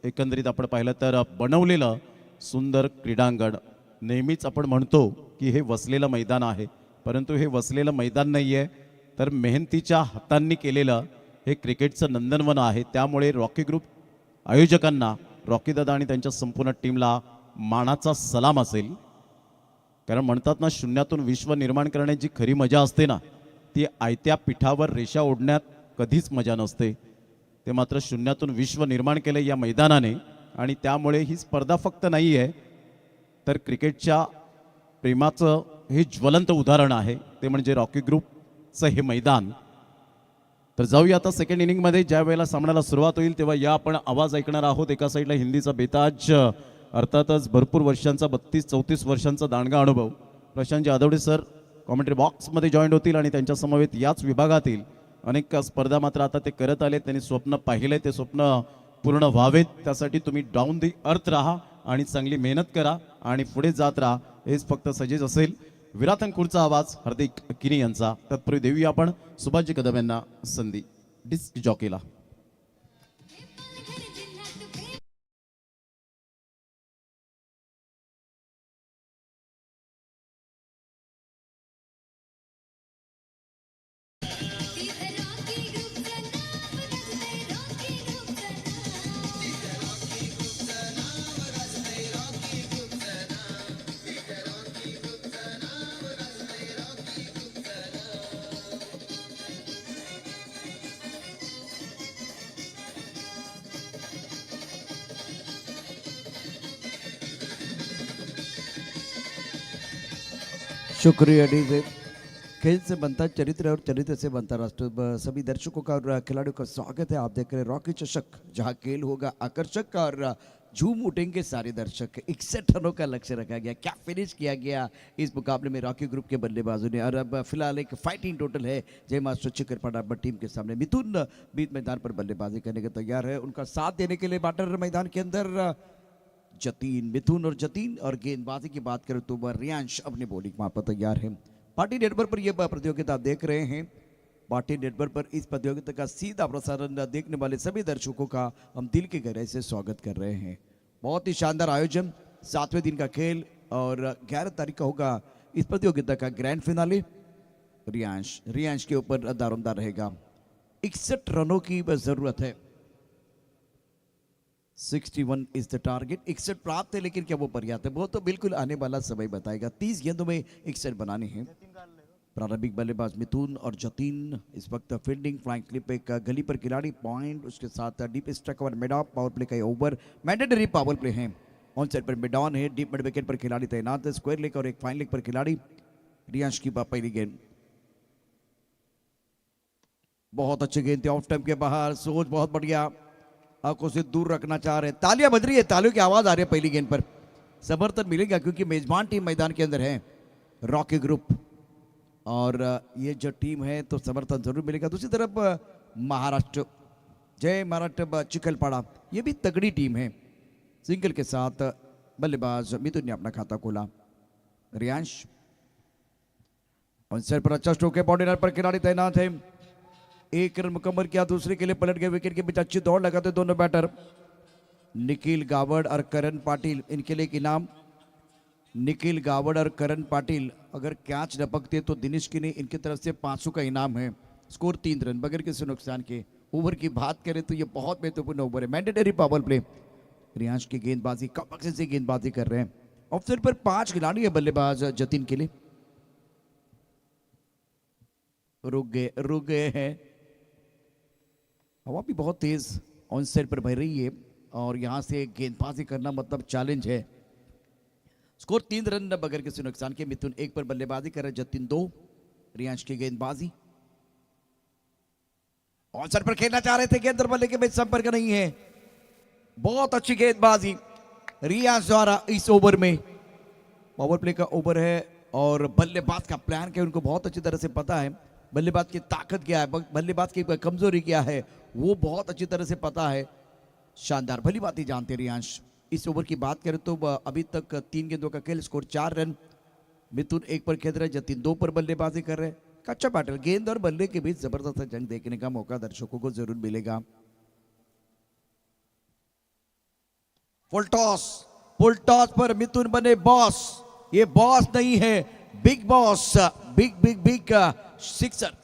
एकंदरीत आपण पाहिलं तर बनवलेलं सुंदर क्रीडांगण. नेहमीच आपण म्हणतो की हे वसलेलं मैदान आहे, परंतु हे वसलेलं मैदान नाही आहे तर मेहनतीच्या हातांनी केलेलं हे क्रिकेटचं नंदनवन आहे. त्यामुळे रॉकी ग्रुप आयोजकांना, रॉकी दादा आणि त्यांच्या संपूर्ण टीमला मानाचा सलाम असेल. कारण म्हणतात ना, शून्यातून विश्व निर्माण करण्याची खरी मजा असते ना, ती आयत्या पिठावर रेषा ओढण्यात कधीच मजा नसते. ते मात्र शून्यातून विश्व निर्माण केलं या मैदानाने. आणि त्यामुळे ही स्पर्धा फक्त नाही आहे तर क्रिकेटच्या प्रेमाचं हे ज्वलंत उदाहरण आहे. ते म्हणजे रॉकी ग्रुपचं हे मैदान. तर जाऊया आता सेकंड इनिंगमध्ये. ज्या वेळेला सामन्याला सुरुवात होईल तेव्हा या आपण आवाज ऐकणार आहोत. एका साईडला हिंदीचा बेताज, अर्थातच भरपूर वर्षांचा 32-34 वर्षांचा दांडगा अनुभव प्रशांत आदवडे सर कॉमेंट्री बॉक्समध्ये जॉईन होतील. आणि त्यांच्या समवेत याच विभागातील अनेक स्पर्धा मात्र आता ते करत आले. त्यांनी स्वप्न पाहिले, ते स्वप्न पूर्ण व्हावेत. त्यासाठी तुम्ही डाऊन दी अर्थ राहा आणि चांगली मेहनत करा आणि पुढे जात राहा, हेच फक्त सजेज असेल. विराथनपूरचा आवाज हार्दिक किनी यांचा. तत्पूर्वी देऊया आपण सुभाषजी कदम यांना संधी डिस्क जॉकीला. शुक्रिया डीजे। खेल से बनता चरित्र और चरित्र से बनता राष्ट्र। सभी दर्शकों का और खिलाड़ियों का स्वागत है। आप देख रहे हैं रॉकी चषक, जहां खेल होगा आकर्षक और झूम उठेंगे सारे दर्शक। 61 रनों का लक्ष्य रखा गया। क्या फिनिश किया गया इस मुकाबले में रॉकी ग्रुप के बल्लेबाजों ने। और अब फिलहाल एक फाइटिंग टोटल है जय मास्टर चिकरपाड़ा टीम के सामने। मिथुन बीच मैदान पर बल्लेबाजी करने के तैयार है। उनका साथ देने के लिए बैटर मैदान के अंदर जतीन, मिथुन और जतीन। और गेंदबाजी की बात करें तो वह रियांश अपनी बॉलिंग वहां पर तैयार है। पार्टी नेटवर्क पर यह प्रतियोगिता देख रहे हैं। पार्टी नेटवर्क पर इस प्रतियोगिता का सीधा प्रसारण देखने वाले सभी दर्शकों का हम दिल की गहराई से स्वागत कर रहे हैं। बहुत ही शानदार आयोजन, 7वें दिन का खेल और 11 तारीख का होगा इस प्रतियोगिता का ग्रैंड फिनाले। रियांश के ऊपर दारोमदार रहेगा। 61 रनों की जरूरत है। 61 इज द टारगेट। 61 प्राप्त है, लेकिन क्या वो पर्याप्त है वो तो बिल्कुल आने वाला समय बताएगा। 30 गेंदों में 61 बनाने हैं। प्रारंभिक बल्लेबाज मिथुन और जतीन इस वक्त फील्डिंग फ्लाइंग क्लिप एक गली पर खिलाड़ी पॉइंट, उसके साथ डीप स्ट्राइक और मिड ऑफ पावर प्ले का ओवर मैंडेटरी पावर प्ले है। On side per mid on है, डीप मिड विकेट पर खिलाड़ी तैनात है। स्क्वायर लेग और एक फाइन लेग पर खिलाड़ी। रियांश की पहली गेंद बहुत अच्छी गेंद थी, ऑफ टाइम के बाहर। सोच बहुत बढ़िया, आंखों से दूर रखना चाह रहे हैं। तालियां बज रही है, तालियों की आवाज आ रही है पहली गेंद पर। समर्थन मिलेगा क्योंकि मेजबान टीम मैदान के अंदर है रॉकी ग्रुप, और ये जो टीम है तो समर्थन जरूर मिलेगा। दूसरी तरफ महाराष्ट्र, जय महाराष्ट्र चिखलपाड़ा, ये भी तगड़ी टीम है। सिंगल के साथ बल्लेबाज मिथुन ने अपना खाता खोला। रियांश ऑनसाइड पर अच्छा स्ट्रोक है, बॉडी पर खिलाड़ी तैनात है। एक रन मुकम्मल किया, दूसरे के लिए पलट गए। विकेट के बीच अच्छी दौड़ लगाते दोनों बैटर निखिल गावड़ और करण पाटिल। इनके लिए इनाम निखिल गावड़ और करण पाटिल। अगर कैच लपकते तो दिनेश की ने इनकी तरफ से 500 का इनाम है। स्कोर 3 रन बगैर किसी नुकसान के। ओवर की बात करें तो ये बहुत महत्वपूर्ण ओवर है, मैंडेटरी पावर प्ले। रियांश की गेंदबाजी कम अक्सर से गेंदबाजी कर रहे हैं। ऑफसाइड पर 5 खिलाड़ी है बल्लेबाज जतीन के लिए। रुक गए हैं। हवा भी बहुत तेज ऑन साइड पर बह रही है और यहां से गेंदबाजी करना मतलब चैलेंज है। स्कोर 3 रन बगैर किसी नुकसान के। मिथुन 1 पर बल्लेबाजी कर रहे, जतीन 2। रियांश की गेंदबाजी ऑन साइड पर खेलना चाह रहे थे, गेंद बल्ले के बीच संपर्क नहीं है। बहुत अच्छी गेंदबाजी रियांश द्वारा इस ओवर में। पावर प्ले का ओवर है और बल्लेबाज का प्लान क्या उनको बहुत अच्छी तरह से पता है। बल्लेबाज की ताकत क्या है, बल्लेबाज की कमजोरी क्या है, वो बहुत अच्छी तरह से पता है। शानदार भली बात ही जानते रियांश। इस ओवर की बात करें तो अभी तक 3 गेंदों का खेल, स्कोर 4 रन। मिथुन 1 पर खेल रहे, जतीन 2 पर बल्लेबाजी कर रहे। कच्चा बैटल, गेंद और बल्ले के बीच जबरदस्त जंग देखने का मौका दर्शकों को जरूर मिलेगा। फुल टॉस पर मिथुन बने बॉस। ये बॉस नहीं है, बिग बॉस, बिग सिक्सर।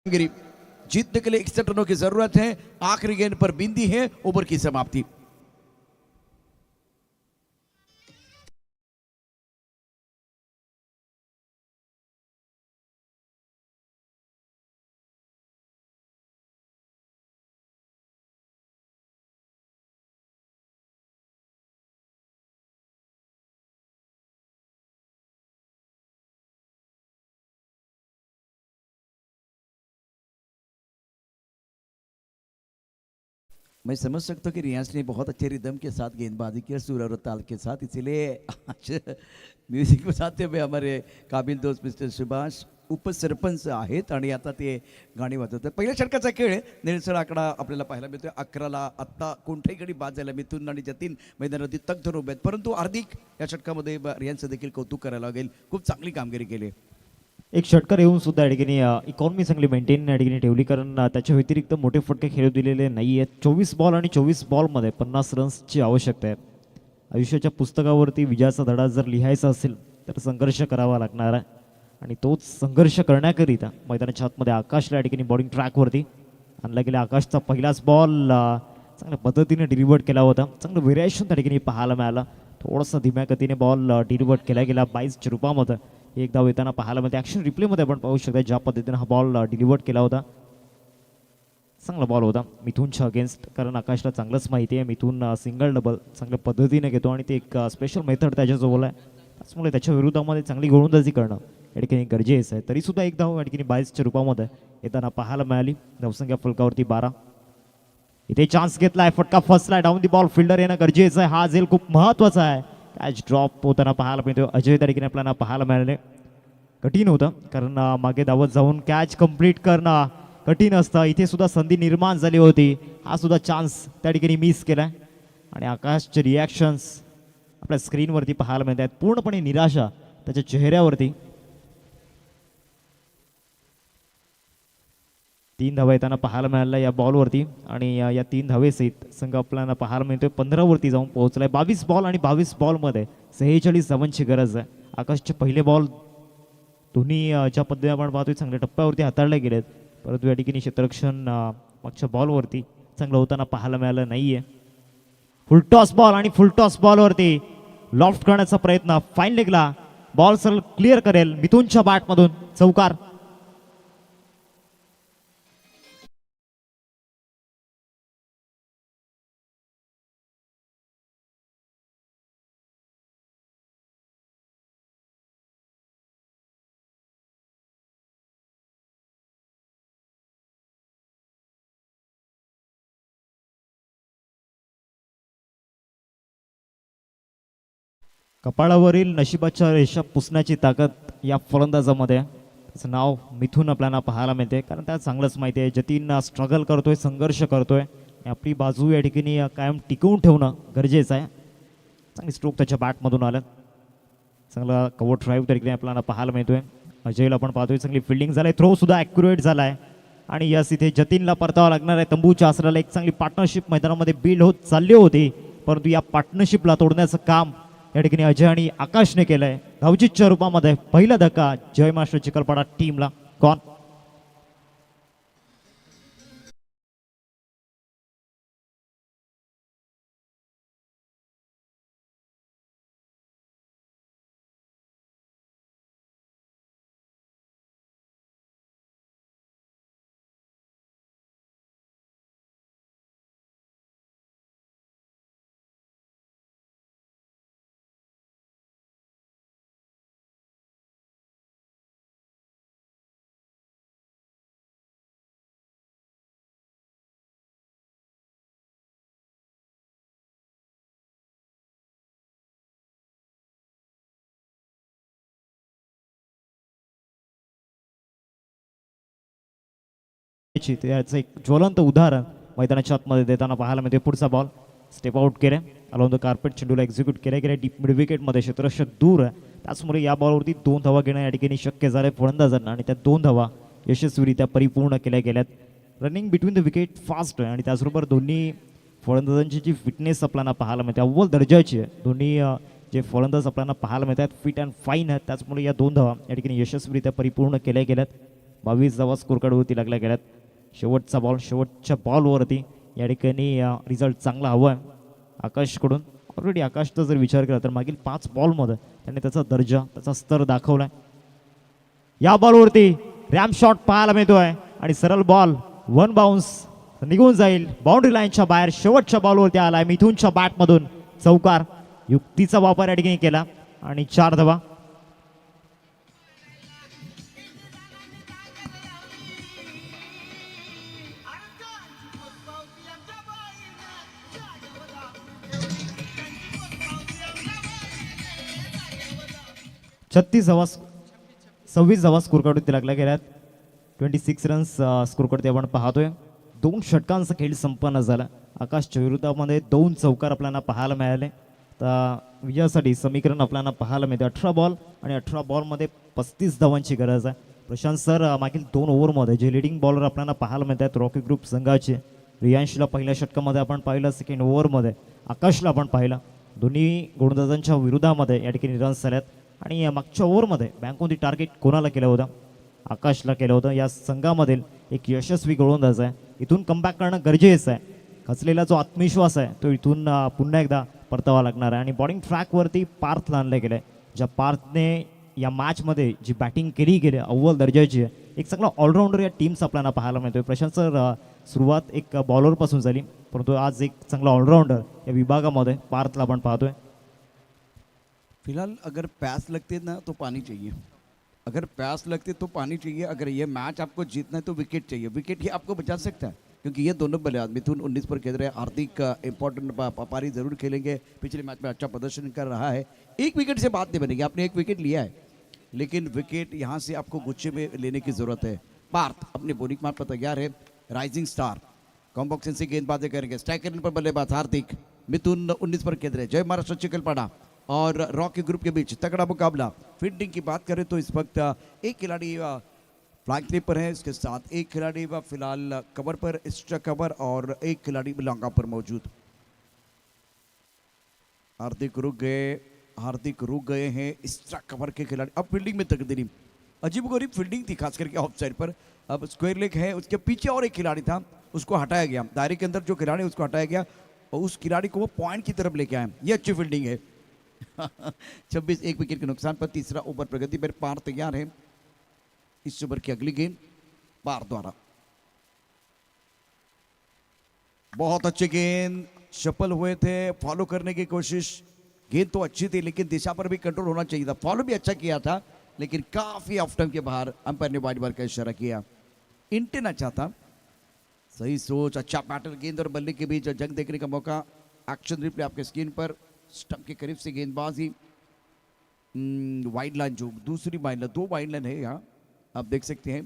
जीतने के लिए 61 रनों की जरूरत है। आखिरी गेंद पर बिंदी है, ओवर की समाप्ति। मैं समझ सकता हूँ कि रियांश ने बहुत अच्छे रिदम के साथ गेंदबाजी की और सुर और ताल के साथ, इसीलिए आज म्युझिक बजाते हुए हमारे काबिल दोस्त मिस्टर सुभाष उपसरपंच आहेत आणि आता ते गाणी वाजवतात. पहिल्या षटकाचा खेळ निळसर आकडा आपल्याला पाहायला मिळतोय. 11ला आत्ता कोणत्याही गडी बाद झाला. मिथुन आणि जतीन मैदानावरती तग धरून उभे आहेत, परंतु हार्दिक या षटकामध्ये रियांचं देखील कौतुक करायला लागेल. खूप चांगली कामगिरी केली. एक षटकार येऊन सुद्धा या ठिकाणी इकॉनॉमी चांगली मेंटेन या ठिकाणी ठेवली, कारण त्याच्या व्यतिरिक्त मोठे फटके खेळू दिलेले नाही आहेत. 24 बॉल आणि 24 बॉलमध्ये 50 रन्सची आवश्यकता आहे. आयुष्याच्या पुस्तकावरती विजयाचा धडा जर लिहायचा असेल तर संघर्ष करावा लागणार आहे आणि तोच संघर्ष करण्याकरिता मैदानाच्या आतमध्ये आकाशला या ठिकाणी बॉलिंग ट्रॅकवरती आणला गेला. आकाशचा पहिलाच बॉल चांगल्या पद्धतीने डिलिव्हर्ड केला होता. चांगलं व्हेरिएशन त्या ठिकाणी पाहायला मिळालं. थोडंसं धीम्या गतीने बॉल डिलिव्हर्ड केला गेला. 22च्या रूपामध्ये एक धाव येताना पाहायला मिळते. ॲक्शन रिप्लेमध्ये आपण पाहू शकता ज्या पद्धतीने हा बॉल डिलिव्हर्ड केला होता. चांगला बॉल होता मिथुनच्या अगेन्स्ट, कारण आकाशला चांगलंच माहिती आहे मिथुन सिंगल डबल चांगल्या पद्धतीने घेतो आणि ते एक स्पेशल मेथड त्याच्याजवळ आहे. त्याचमुळे त्याच्या विरोधामध्ये चांगली गोलंदाजी करणं या ठिकाणी गरजेचं आहे. तरीसुद्धा एक धाव या ठिकाणी 22च्या रूपामध्ये येताना पाहायला मिळाली. धावसंख्या फलकावरती 12. इथे चान्स घेतलाय, फटका फसलाय, डाऊन दी बॉल फिल्डर येणं गरजेचं आहे. हा झेल खूप महत्त्वाचा आहे. कॅच ड्रॉप होताना पाहायला मिळतो. अजय तारिकीने आपल्याला पाहायला मिळाले. कठीण होतं कारण मागे धावत जाऊन कॅच कंप्लीट करणं कठीण असतं. इथे सुद्धा संधी निर्माण झाली होती. हा सुद्धा चान्स त्या ठिकाणी मिस केलाय आणि आकाशचे रिॲक्शन्स आपल्या स्क्रीनवरती पाहायला मिळत आहेत. पूर्णपणे निराशा त्याच्या चेहऱ्यावरती. 3 धावा येताना पाहायला मिळाल्या या बॉलवरती आणि या 3 धावेसहित संघ आपल्याला पाहायला मिळतोय 15 वरती जाऊन पोहोचलाय. 22 बॉल आणि 22 बॉलमध्ये 46 धावांची गरज आहे. आकाशचे पहिले बॉल दोन्ही ज्या पद्धतीने आपण पाहतोय चांगल्या टप्प्यावरती हाताळले गेलेत, परंतु या ठिकाणी क्षेत्ररक्षण मागच्या बॉलवरती चांगलं होताना पाहायला मिळालं नाहीये. फुलटॉस बॉल आणि फुलटॉस बॉलवरती लॉफ्ट करण्याचा प्रयत्न. फाईन लेगला बॉल सरळ क्लिअर करेल मिथुनच्या बॅटमधून. चौकार. कपाळावरील नशिबाच्या रेषा पुसण्याची ताकद या फलंदाजामध्ये आहे. त्याचं नाव मिथुन आपल्याला पाहायला मिळते, कारण त्याला चांगलंच माहिती आहे जतीन स्ट्रगल करतोय, संघर्ष करतोय. आपली बाजू या ठिकाणी कायम टिकवून ठेवणं गरजेचं आहे. चांगली स्ट्रोक त्याच्या बॅटमधून आलं. चांगला कव्हर ड्राईव्ह त्या ठिकाणी आपल्याला पाहायला मिळतोय. अजयला आपण पाहतोय चांगली फिल्डिंग झालाय. थ्रो सुद्धा ॲक्युरेट झालाय आणि यस इथे जतीनला परतावा लागणार आहे. तंबूच्या आसराला एक चांगली पार्टनरशिप मैदानामध्ये बिल्ड होत चालली होती, परंतु या पार्टनरशिपला तोडण्याचं काम या ठिकाणी अजय आणि आकाशने केलंय. धावचीच्या रूपामध्ये पहिला धक्का जय मास्टर चिखलपाडा टीमला. कॉन. याचं एक ज्वलंत उदाहरण मैदानाच्या आतमध्ये देताना पाहायला मिळते. पुढचा बॉल स्टेप आउट केले, अलॉन द कार्पेट चेंडूला एक्झिक्यूट केल्या गेल्या डीप मिड विकेटमध्ये. क्षेत्ररक्षक दूर आहे, त्याचमुळे या बॉलवरती 2 धावा घेणं या ठिकाणी शक्य झालंय फलंदाजांना आणि त्या 2 धावा यशस्वीरित्या परिपूर्ण केल्या गेल्यात. Running between the wicket fast आहे आणि त्याचबरोबर दोन्ही फलंदाजांची जी फिटनेस आपल्याला पाहायला मिळते अव्वल दर्जाची आहे. दोन्ही जे फलंदाज आपल्याला पाहायला मिळतात फिट अँड फाईन आहेत, त्याचमुळे या 2 धावा या ठिकाणी यशस्वीरित्या परिपूर्ण केल्या गेल्यात. 22 धावा स्कोर कार्डवरती लागल्या गेल्यात. शेवटचा बॉल, शेवटच्या बॉलवरती या ठिकाणी रिझल्ट चांगला हवा आहे आकाशकडून. ऑलरेडी आकाशचा जर विचार केला तर मागील 5 बॉलमध्ये त्याने त्याचा दर्जा, त्याचा स्तर दाखवलाय. या बॉलवरती रॅम शॉट पाहायला मिळतोय आणि सरळ बॉल 1 बाउन्स निघून जाईल बाउंड्री लाईनच्या बाहेर. शेवटच्या बॉलवरती आलाय मिथुनच्या बॅटमधून. चौकार. युक्तीचा वापर या ठिकाणी केला आणि 4 धावा. सव्वीस धावा स्कोर कार्डवरती लागल्या गेल्यात. 26 रन्स स्कोर कार्डवरती आपण पाहतोय. 2 षटकांचा खेळ संपन्न झाला. आकाशच्या विरोधामध्ये 2 चौकार आपल्याला पाहायला मिळाले. तर विजयासाठी समीकरण आपल्याला पाहायला मिळते. 18 बॉल आणि 18 बॉलमध्ये 35 धावांची गरज आहे. प्रशांत सर, मागील 2 ओव्हरमध्ये जे लिडिंग बॉलर आपल्याला पाहायला मिळत आहेत रॉकी ग्रुप संघाचे, रियांशला पहिल्या षटकामध्ये आपण पाहिलं, सेकंड ओव्हरमध्ये आकाशला आपण पाहिलं. दोन्ही गोलंदाजांच्या विरोधामध्ये या ठिकाणी रन्स झाल्यात. आणि मागच्या ओव्हरमध्ये बँक ऑन दी टार्गेट कोणाला केलं होतं? आकाशला केलं होतं. या संघामधील एक यशस्वी गोलंदाज आहे. इथून कमबॅक करणं गरजेचं आहे. खचलेला जो आत्मविश्वास आहे तो इथून पुन्हा एकदा परतावा लागणार आहे. आणि बॉलिंग ट्रॅकवरती पार्थला आणलं गेलं आहे, ज्या पार्थने या मॅचमध्ये जी बॅटिंग केली गेली अव्वल दर्जाची आहे. एक चांगला ऑलराऊंडर या टीम्स आपल्याला पाहायला मिळतोय. प्रशांत सर, सुरुवात एक बॉलरपासून झाली, परंतु आज एक चांगला ऑलराऊंडर या विभागामध्ये पार्थला आपण पाहतोय. फिलहाल अगर प्यास लगती है ना तो पानी चाहिए. अगर प्यास लगती है तो पानी चाहिए. अगर ये मैच आपको जीतना है तो विकेट चाहिए. विकेट ही आपको बचा सकता है, क्योंकि ये दोनों बल्लेबाज मिथुन 19 पर खेल रहे हैं. हार्दिक इंपॉर्टेंट पारी जरूर खेलेंगे. पिछले मैच में अच्छा प्रदर्शन कर रहा है. एक विकेट से बात नहीं बनेगी. आपने एक विकेट लिया है, लेकिन विकेट यहाँ से आपको गुच्छे में लेने की जरूरत है. पार्थ अपने बॉलिंग मार्ग पर तैयार है. राइजिंग स्टार कॉम्बॉक्सन से गेंदबाजी करेंगे. स्ट्राइकर पर बल्लेबाज हार्दिक. मिथुन 19 पर खेल रहे हैं. जय महाराष्ट्र चिकलपाड़ा और रॉकी ग्रुप के बीच तगड़ा मुकाबला. फील्डिंग की बात करें तो इस वक्त एक खिलाड़ी फ्लैग थ्री पर है, इसके साथ एक खिलाड़ी फिलहाल कवर पर, एक्स्ट्रा कवर, और एक खिलाड़ी लॉन्गा पर मौजूद. हार्दिक रुक गए हैं एक्स्ट्रा कवर के खिलाड़ी. अब फील्डिंग में तकदीरी अजीबोगरीब फील्डिंग थी, खास करके ऑफ साइड पर. अब स्क्वायर लेग है, उसके पीछे और एक खिलाड़ी था, उसको हटाया गया. दायरे के अंदर जो खिलाड़ी उसको हटाया गया और उस खिलाड़ी को वो पॉइंट की तरफ लेके आए. ये अच्छी फील्डिंग है. 26 एक विकेट के नुकसान पर तीसरा ओवर प्रगति पर. पार तैयार है. इस ओवर की अगली गेंद पार द्वारा. बहुत अच्छे गेंद सफल हुए थे. फॉलो करने की कोशिश. गेंद तो अच्छी थी, लेकिन दिशा पर भी कंट्रोल होना चाहिए था. फॉलो भी अच्छा किया था, लेकिन काफी ऑफ टाइम के बाहर अंपायर ने वाइड बॉल का इशारा किया. इंटेन अच्छा था. सही सोच, अच्छा पैटर्न. गेंद और बल्ले के बीच जंग देखने का मौका. एक्शन रिप्ले आपके स्क्रीन पर. स्टंप के करीब से गेंदबाजी. वाइड लाइन, जो दूसरी वाइड लाइन, 2 वाइड लाइन है यहाँ, आप देख सकते हैं.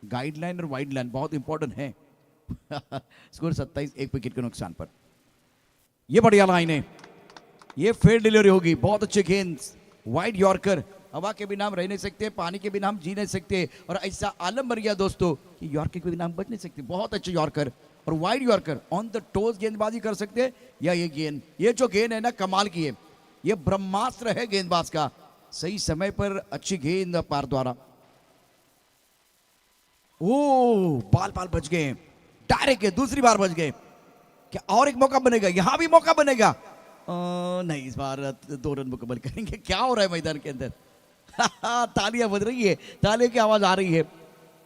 गाइडलाइन और वाइड लाइन बहुत इंपॉर्टेंट है. स्कोर 27 एक विकेट के नुकसान पर. ये बढ़िया लाइन है. ये फेयर डिलीवरी होगी. बहुत अच्छे गेंद. Wide yorker. हवा के बिना हम रह नहीं सकते, पानी के बिना हम जी नहीं सकते, और ऐसा आलम बन गया दोस्तों कि यॉर्कर के बिना हम बच नहीं सकते. बहुत अच्छे यॉर्कर और wide yorker. On the toes गेंदबाजी कर सकते हैं. या ये गेंद, ये जो गेंद है ना, कमाल की है. ये ब्रह्मास्त्र है गेंदबाज का. सही समय पर अच्छी गेंद पार द्वारा. ओ बाल बच गए. डायरेक्ट है, दूसरी बार बच गए. क्या और एक मौका बनेगा? यहां भी मौका बनेगा. नहीं, इस बार 2 रन मुकम्मल करेंगे. क्या हो रहा है मैदान के अंदर? तालियां बज रही है, तालियों की आवाज आ रही है.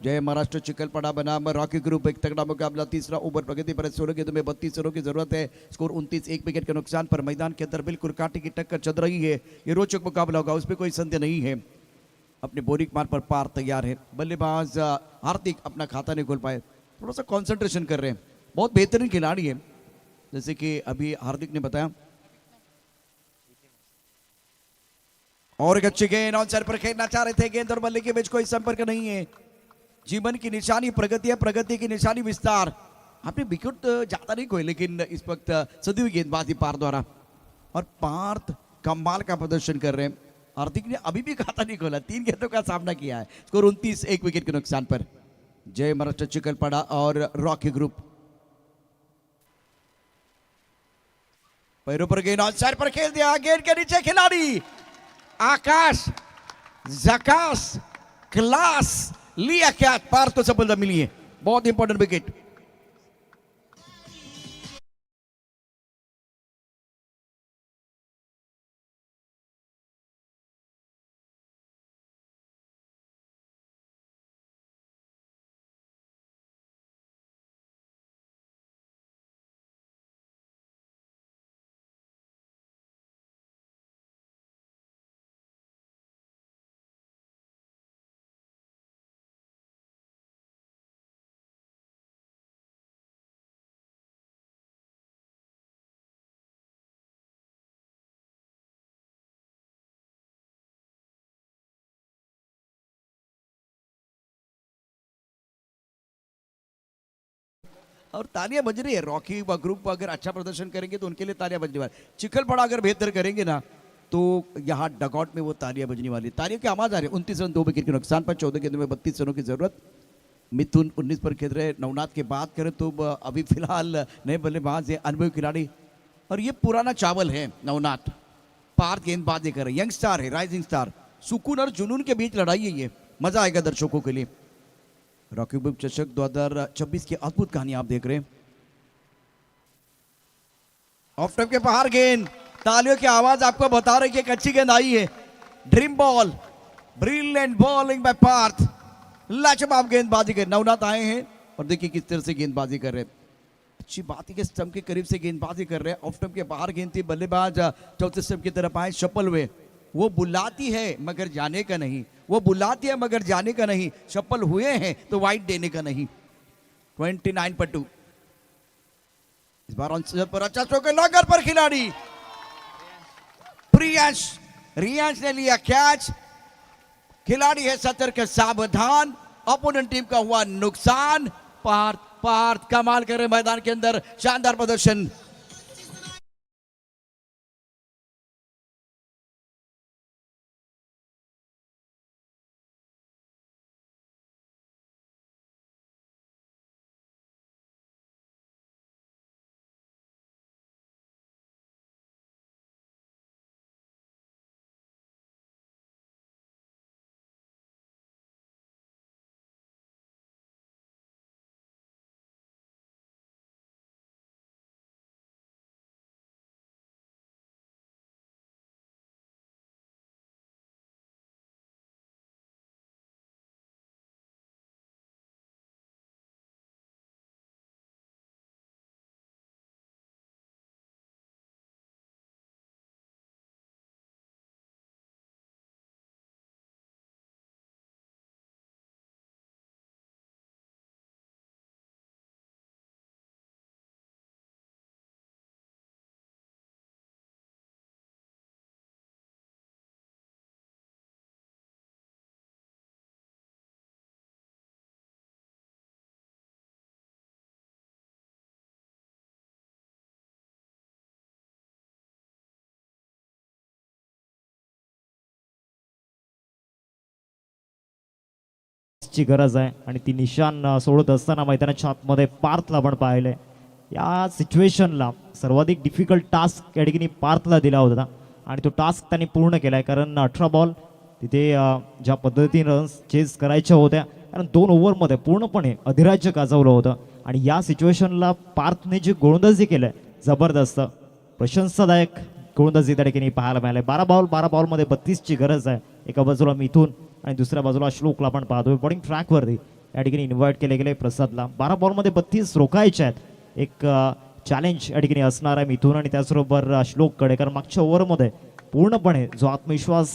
जय महाराष्ट्र चिकलपाड़ा बनाम रॉकी ग्रुप. एक तगड़ा मुकाबला. तीसरा ओवर प्रगति पर. 16 गेंदों में 32 रनों की जरूरत है. स्कोर 29 एक विकेट के नुकसान पर. मैदान के अंदर बिल्कुल कांटे की टक्कर चल रही है. ये रोचक मुकाबला होगा, उसमें कोई संदेह नहीं है. अपने बोरिक मार पर पार तैयार है. बल्लेबाज हार्दिक अपना खाता नहीं खोल पाए. थोड़ा सा कॉन्सेंट्रेशन कर रहे हैं. बहुत बेहतरीन खिलाड़ी है, जैसे कि अभी हार्दिक ने बताया. और एक अच्छी गेंद ऑन साइड पर खेलना चाह रहे थे. गेंद और बल्ले के बीच कोई संपर्क नहीं है. जीवन की निशानी प्रगति है, प्रगति की निशानी विस्तार. आपने विकेट ज्यादा नहीं खोए, लेकिन इस वक्त सदी हुई गेंदबाजी पार द्वारा. और पार्थ कमाल का प्रदर्शन कर रहे हैं. हार्दिक ने अभी भी खाता नहीं खोला. 3 गेंदों का सामना किया है. स्कोर 29 एक विकेट के नुकसान पर. जय महाराष्ट्र चिकलपाड़ा और रॉकी ग्रुप. पैरों पर गेंद ऑन साइड पर खेल दिया. गेंद के नीचे खिलाड़ी आकाश. जकास क्लास लिया. क्या पार तो सफलता मिली है. बहुत इंपॉर्टेंट विकेट. और तालियां बज रही है। रॉकी व ग्रुप अगर अच्छा प्रदर्शन करेंगे तो उनके लिए तालियां बजने वाली। चिखलपड़ा अगर बेहतर करेंगे ना तो यहाँ डगआउट में वो तालियां बजने वाली। तालियों की आवाज आ रही है। 29 रन 2 विकेट के नुकसान पर 14 गेंदों में 32 रनों की जरूरत। मिथुन 19 पर खेल रहे। नवनाथ की बात करें तो अभी फिलहाल नए बल्लेबाज है, अनुभवी खिलाड़ी, और ये पुराना चावल है नवनाथ। पार्थ गेंदबाजी कर रहे, यंग स्टार है, राइजिंग स्टार। सुकून और जुनून के बीच लड़ाई है ये, मजा आएगा दर्शकों के लिए। रॉकी बुक चषक 2026 की अद्भुत कहानी आप देख रहे हैं। ऑफ टाइम के बाहर गेंद, तालियों की आवाज आपको बता रही है कि अच्छी गेंद आई है। Dream ball, brilliant bowling by Parth, लाजवाब गेंदबाजी कर। नवनाथ आए हैं और देखिए किस तरह से गेंदबाजी कर रहे हैं। अच्छी बात है कि स्टंप के करीब से गेंदबाजी कर रहे हैं। ऑफ स्टंप के बाहर गेंद थी, बल्लेबाज चौथे स्टंप की तरफ आए, शफल हुए। वो बुलाती है मगर जाने का नहीं, वो बुलाती है मगर जाने का नहीं। शफल हुए हैं तो वाइड देने का नहीं। 29 पर 2। इस बार ऑन पर अच्छा स्ट्रोक, लॉगर पर खिलाड़ी प्रियांश, रियांश ने लिया कैच। खिलाड़ी है सतर्क, सावधान। अपोनेंट टीम का हुआ नुकसान। पार्थ कमाल कर रहे मैदान के अंदर, शानदार प्रदर्शन। ची गरज आहे आणि ती निशान सोडत असताना मैदानाच्या आतमध्ये पार्थला आपण पाहिलंय. या सिच्युएशनला सर्वाधिक डिफिकल्ट टास्क या ठिकाणी पार्थला दिला होता आणि तो टास्क त्यांनी पूर्ण केलाय. कारण 18 बॉल तिथे ज्या पद्धतीने रन्स चेस करायच्या होत्या, कारण 2 ओव्हरमध्ये पूर्णपणे अधिराज्य गाजवलं होतं आणि या सिच्युएशनला पार्थने जे गोलंदाजी केलंय जबरदस्त, प्रशंसादायक गोलंदाजी त्या ठिकाणी पाहायला मिळाले. 12 बॉलमध्ये 32ची गरज आहे. एका बाजूला मिथून आणि दुसऱ्या बाजूला श्लोकला आपण पाहतोय बॉलिंग ट्रॅकवरती या ठिकाणी इन्व्हाइट केले गेले प्रसादला. 12 बॉलमध्ये 32 रोखायचे आहेत. एक चॅलेंज या ठिकाणी असणार आहे मिथून आणि त्याचबरोबर श्लोककडे, कारण मागच्या ओव्हरमध्ये पूर्णपणे जो आत्मविश्वास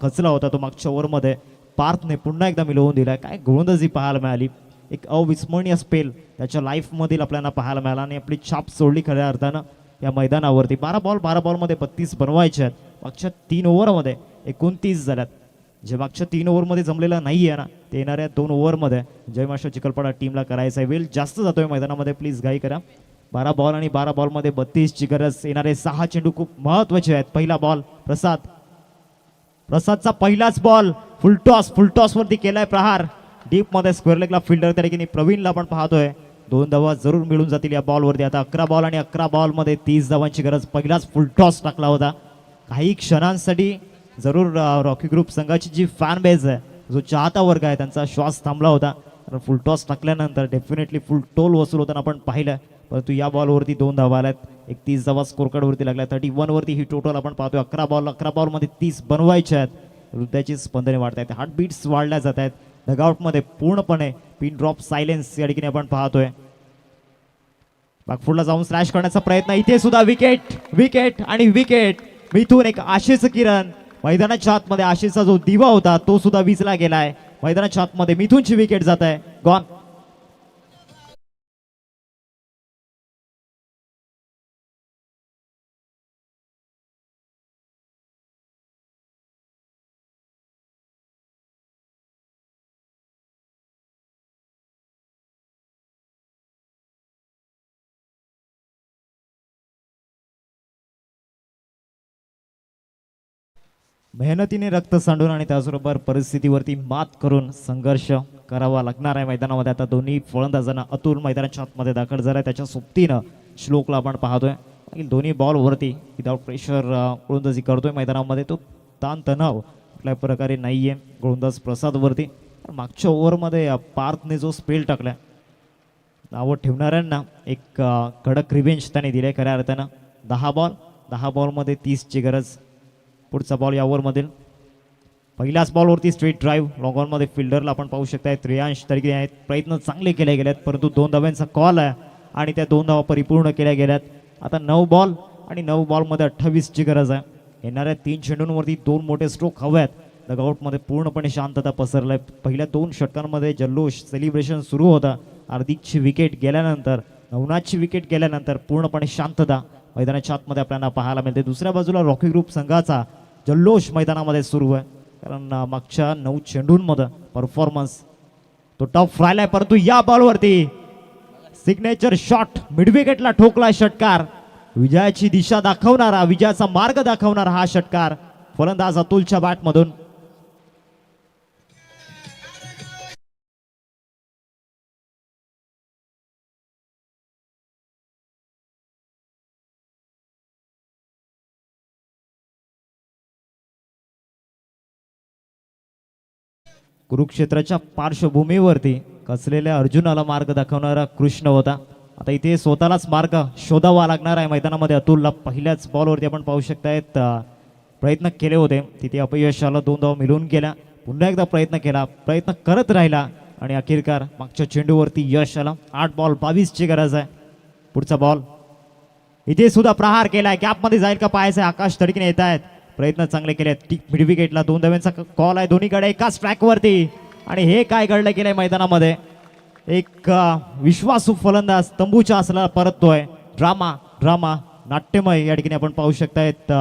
खचला होता तो मागच्या ओव्हरमध्ये पार्थने पुन्हा एकदा मिळवून दिला. काय गोलंदाजी पाहायला मिळाली, एक अविस्मरणीय स्पेल त्याच्या लाईफमधील आपल्याला पाहायला मिळाला आणि आपली छाप सोडली खऱ्या अर्थानं या मैदानावरती. 12 बॉलमध्ये 32 बनवायचे आहेत. मागच्या 3 ओव्हरमध्ये 29 झाल्यात. जे मागच्या 3 ओव्हरमध्ये जमलेलं नाही आहे ना, ते येणाऱ्या 2 ओव्हरमध्ये जय मास्टर चिखलपाडा टीमला करायचं आहे. वेळ जास्त जातोय मैदानामध्ये, प्लीज घाई करा. 12 बॉल आणि 12 बॉलमध्ये 32ची गरज. येणारे 6 चेंडू खूप महत्त्वाचे आहेत. पहिला बॉल प्रसादचा पहिलाच बॉल, फुलटॉस वरती केलाय प्रहार. डीप मध्ये स्क्वेअर लेगला फिल्डर त्या ठिकाणी प्रवीणला आपण पाहतोय. 2 धावा जरूर मिळून जातील या बॉलवरती. आता 11 बॉल आणि 11 बॉलमध्ये 30 धावांची गरज. पहिलाच फुलटॉस टाकला होता. काही क्षणांसाठी जरूर रॉकी ग्रुप संघाची जी फॅन बेस आहे, जो चाहता वर्ग आहे, त्यांचा श्वास थांबला होता. कारण फुलटॉस टाकल्यानंतर डेफिनेटली फुल टोल वसूल होताना आपण पाहिलं. परंतु या बॉलवरती 2 धावा आल्यात. 31 धावा स्कोर कार्डवरती लागल्या. 31 वरती ही टोटल आपण पाहतोय. 11 बॉलमध्ये 30 बनवायचे आहेत. हृदयाची स्पंदने वाढत आहेत, हार्टबीट्स वाढल्या जात आहेत. डगआउटमध्ये पूर्णपणे पिन ड्रॉप सायलेन्स या ठिकाणी आपण पाहतोय. बॅकफुटला जाऊन स्लॅश करण्याचा प्रयत्न. इथे सुद्धा विकेट आणि विकेट. मिथून एक आशेचं किरण. मैदानाच्या आतमध्ये आशेचा जो दिवा होता तो सुद्धा विजला गेलाय. मैदानाच्या आतमध्ये मिथूनची विकेट जात आहे. गॉन. मेहनतीने रक्त सांडून आणि त्याचबरोबर परिस्थितीवरती मात करून संघर्ष करावा लागणार आहे मैदानामध्ये. आता दोन्ही फलंदाजांना अतुल मैदानाच्या आतमध्ये दाखल झाला आहे, त्याच्या सोबतीनं श्लोकला आपण पाहतोय. मागील दोन्ही बॉलवरती विदाउट प्रेशर गोलंदाजी करतोय मैदानामध्ये. तो ताण तणाव कुठल्या प्रकारे नाही आहे गोलंदाज प्रसादवरती. मागच्या ओव्हरमध्ये पार्थने जो स्पेल टाकला, नावं ठेवणाऱ्यांना एक कडक रिव्हेंज त्याने दिले खऱ्या अर्थानं. 10 बॉलमध्ये 30ची गरज. पुढचा बॉल या ओव्हरमधील पहिल्याच बॉलवरती स्ट्रेट ड्राईव्ह लॉंग ऑनमध्ये फिल्डरला आपण पाहू शकताय त्रियांश तरीके आहेत. प्रयत्न चांगले केले गेलेत, परंतु 2 धाव्यांचा कॉल आहे आणि त्या 2 धावा परिपूर्ण केल्या गेल्यात. आता 9 बॉल आणि 9 बॉलमध्ये 28ची गरज आहे. येणाऱ्या 3 चेंडूंवरती 2 मोठे स्ट्रोक हव्यात. डगआउटमध्ये पूर्णपणे शांतता पसरलाय. पहिल्या 2 षटकांमध्ये जल्लोष सेलिब्रेशन सुरू होता. हार्दिकची विकेट गेल्यानंतर, नवनाथची विकेट गेल्यानंतर पूर्णपणे शांतता मैदानाच्या आतमध्ये आपल्याला पाहायला मिळते. दुसऱ्या बाजूला रॉकी ग्रुप संघाचा जल्लोष मैदानामध्ये सुरू आहे, कारण मागच्या 9 चेंडूंमध्ये परफॉर्मन्स तो टॉप फ्रायला आहे. परंतु या बॉलवरती सिग्नेचर शॉट मिडविकेटला ठोकला षटकार. विजयाची दिशा दाखवणारा, विजयाचा मार्ग दाखवणारा हा षटकार फलंदाज अतुलच्या बॅटमधून. कुरुक्षेत्राच्या पार्श्वभूमीवरती कसलेल्या अर्जुनाला मार्ग दाखवणारा कृष्ण होता. आता इथे स्वतःलाच मार्ग शोधावा लागणार आहे मैदानामध्ये अतुलला. पहिल्याच बॉलवरती आपण पाहू शकतायत प्रयत्न केले होते, तिथे अपयश आलं. 2 धावा मिळून गेल्या. पुन्हा एकदा प्रयत्न केला, प्रयत्न करत राहिला आणि अखेरकार मागच्या चेंडूवरती यश आलं. 8 बॉल 22ची गरज आहे. पुढचा बॉल इथे सुद्धा प्रहार केलाय. गॅपमध्ये जाईल का पाहायचं. आकाश तडकीने येत आहेत. प्रयत्न चांगले केले. मिड विकेटला 2 धाव्यांचा कॉल आहे दोन्हीकडे एकाच ट्रॅकवरती. आणि हे काय घडलं गेलंय मैदानामध्ये. एक विश्वासू फलंदाज तंबूच्या असला परततोय. ड्रामा नाट्यमय या ठिकाणी आपण पाहू शकतायत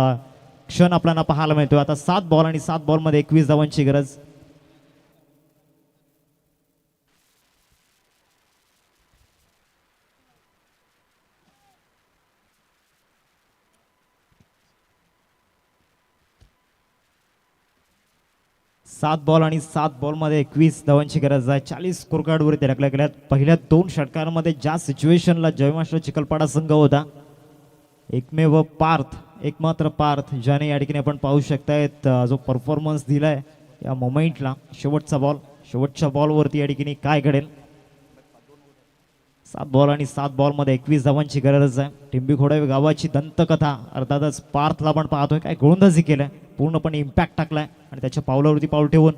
क्षण आपल्याला पाहायला मिळतोय. आता 7 बॉल आणि 7 बॉलमध्ये 21 धावांची गरज. सात बॉल आणि 7 बॉलमध्ये 21 धावांची गरज आहे. 40 स्कोरकार्डवरती राखल्या गेल्यात. पहिल्या 2 षटकांमध्ये ज्या सिच्युएशनला जयमास्टर चिखलपाडा संघ होता, एकमेव पार्थ, एकमात्र पार्थ ज्याने या ठिकाणी आपण पाहू शकतायत जो परफॉर्मन्स दिलाय या मोमेंटला. शेवटच्या बॉलवरती या ठिकाणी काय घडेल. 7 बॉल आणि 7 बॉलमध्ये 21 धावांची गरज आहे. टिंबी खोडावे गावाची दंतकथा अर्थातच पार्थला आपण पाहतोय काय गोलंदाजी केलंय, पूर्णपणे इम्पॅक्ट टाकलाय आणि त्याच्या पावलावरती पाऊल ठेवून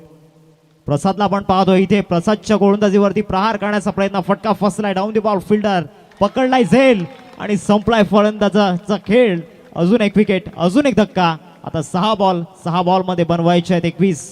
प्रसादला आपण पाहतोय. इथे प्रसादच्या गोलंदाजीवरती प्रहार करण्याचा प्रयत्न, फटका फसलाय. डाऊन दी बॉल, फिल्डर पकडलाय झेल आणि संपलाय फलंदाजाचा खेळ. अजून एक विकेट, अजून एक धक्का. आता 6 बॉलमध्ये बनवायचे आहेत 21.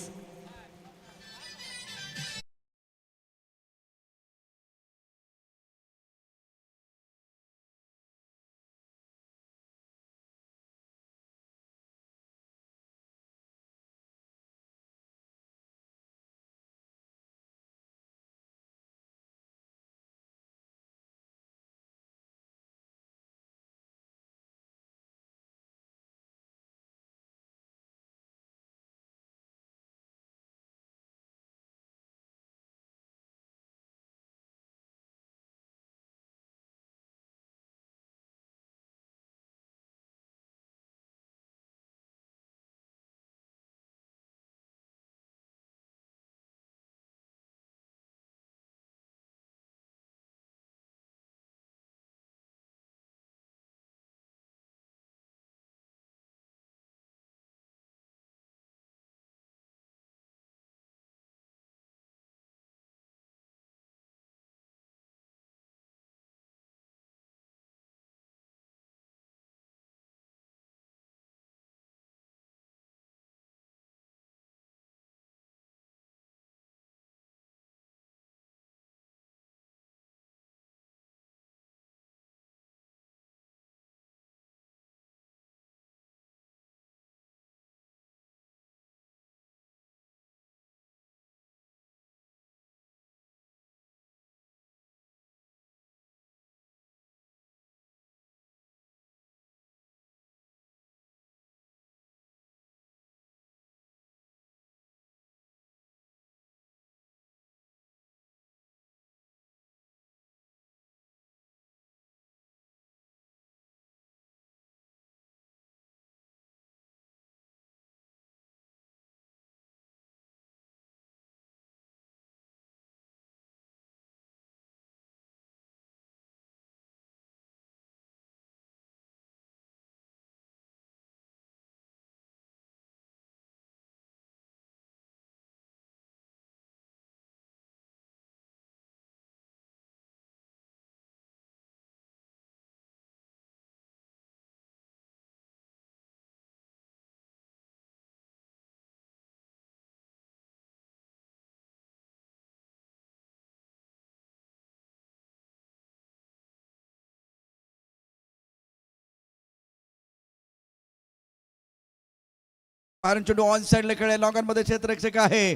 कारण चेंडू ऑन साइडला खेळ लॉंगॉनमध्ये क्षेत्ररक्षक आहे.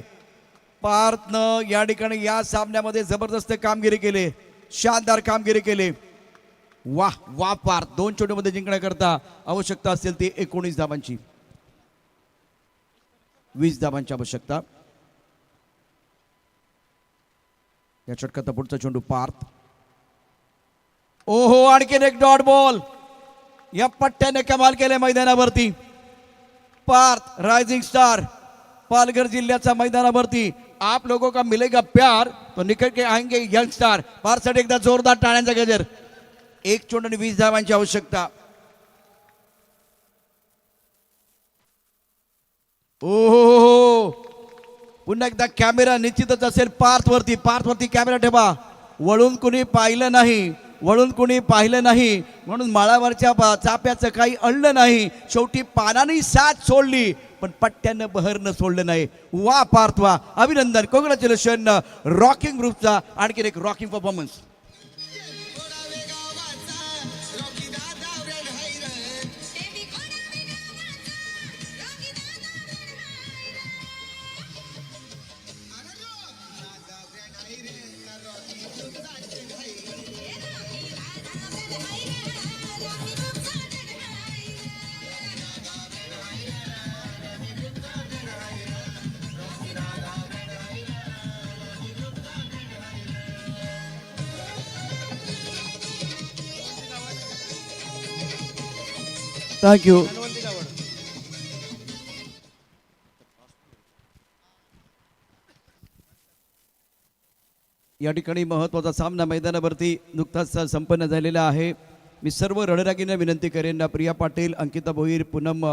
पार्थनं या ठिकाणी या सामन्यामध्ये जबरदस्त कामगिरी केली, शानदार कामगिरी केली. वाह वाह पार्थ. 2 चेंडूमध्ये जिंकण्याकरता आवश्यकता असेल ती 19 धावांची, 20 धावांची आवश्यकता. या षटकाचा पुढचा चेंडू पार्थ. ओहो, आणखीन एक डॉट बॉल. या पट्ट्याने कमाल केले मैदानावरती. पार्थ राइजिंग स्टार पालघर जिल्ह्याचा मैदानावरती. आप लोगों का मिलेगा प्यार तो निकल के आएंगे यंग स्टार. पार्थसाठी एकदा जोरदार टाळ्यांचा गजर. 1 चेंडू आणि 20 धावांची आवश्यकता. ओहो, पुन्हा एकदा कॅमेरा निश्चितच असेल पार्थवरती. पार्थवरती कॅमेरा ठेवा. वळून कुणी पाहिलं नाही, वळून कुणी पाहिलं नाही म्हणून माळावरच्या चाप्याचं काही अडलं नाही. शेवटी पानाने साथ सोडली पण पट्ट्यानं बहरनं सोडलं नाही. वा पार्थ वा, अभिनंदन, कॉंग्रॅच्युलेशन. रॉकिंग ग्रुपचा आणखीन एक रॉकिंग परफॉर्मन्स. थँक्यू. या ठिकाणी महत्त्वाचा सामना मैदानावरती नुकताच संपन्न झालेला आहे. मी सर्व रणरागींना विनंती करेन, प्रिया पाटील, अंकिता भोईर, पूनम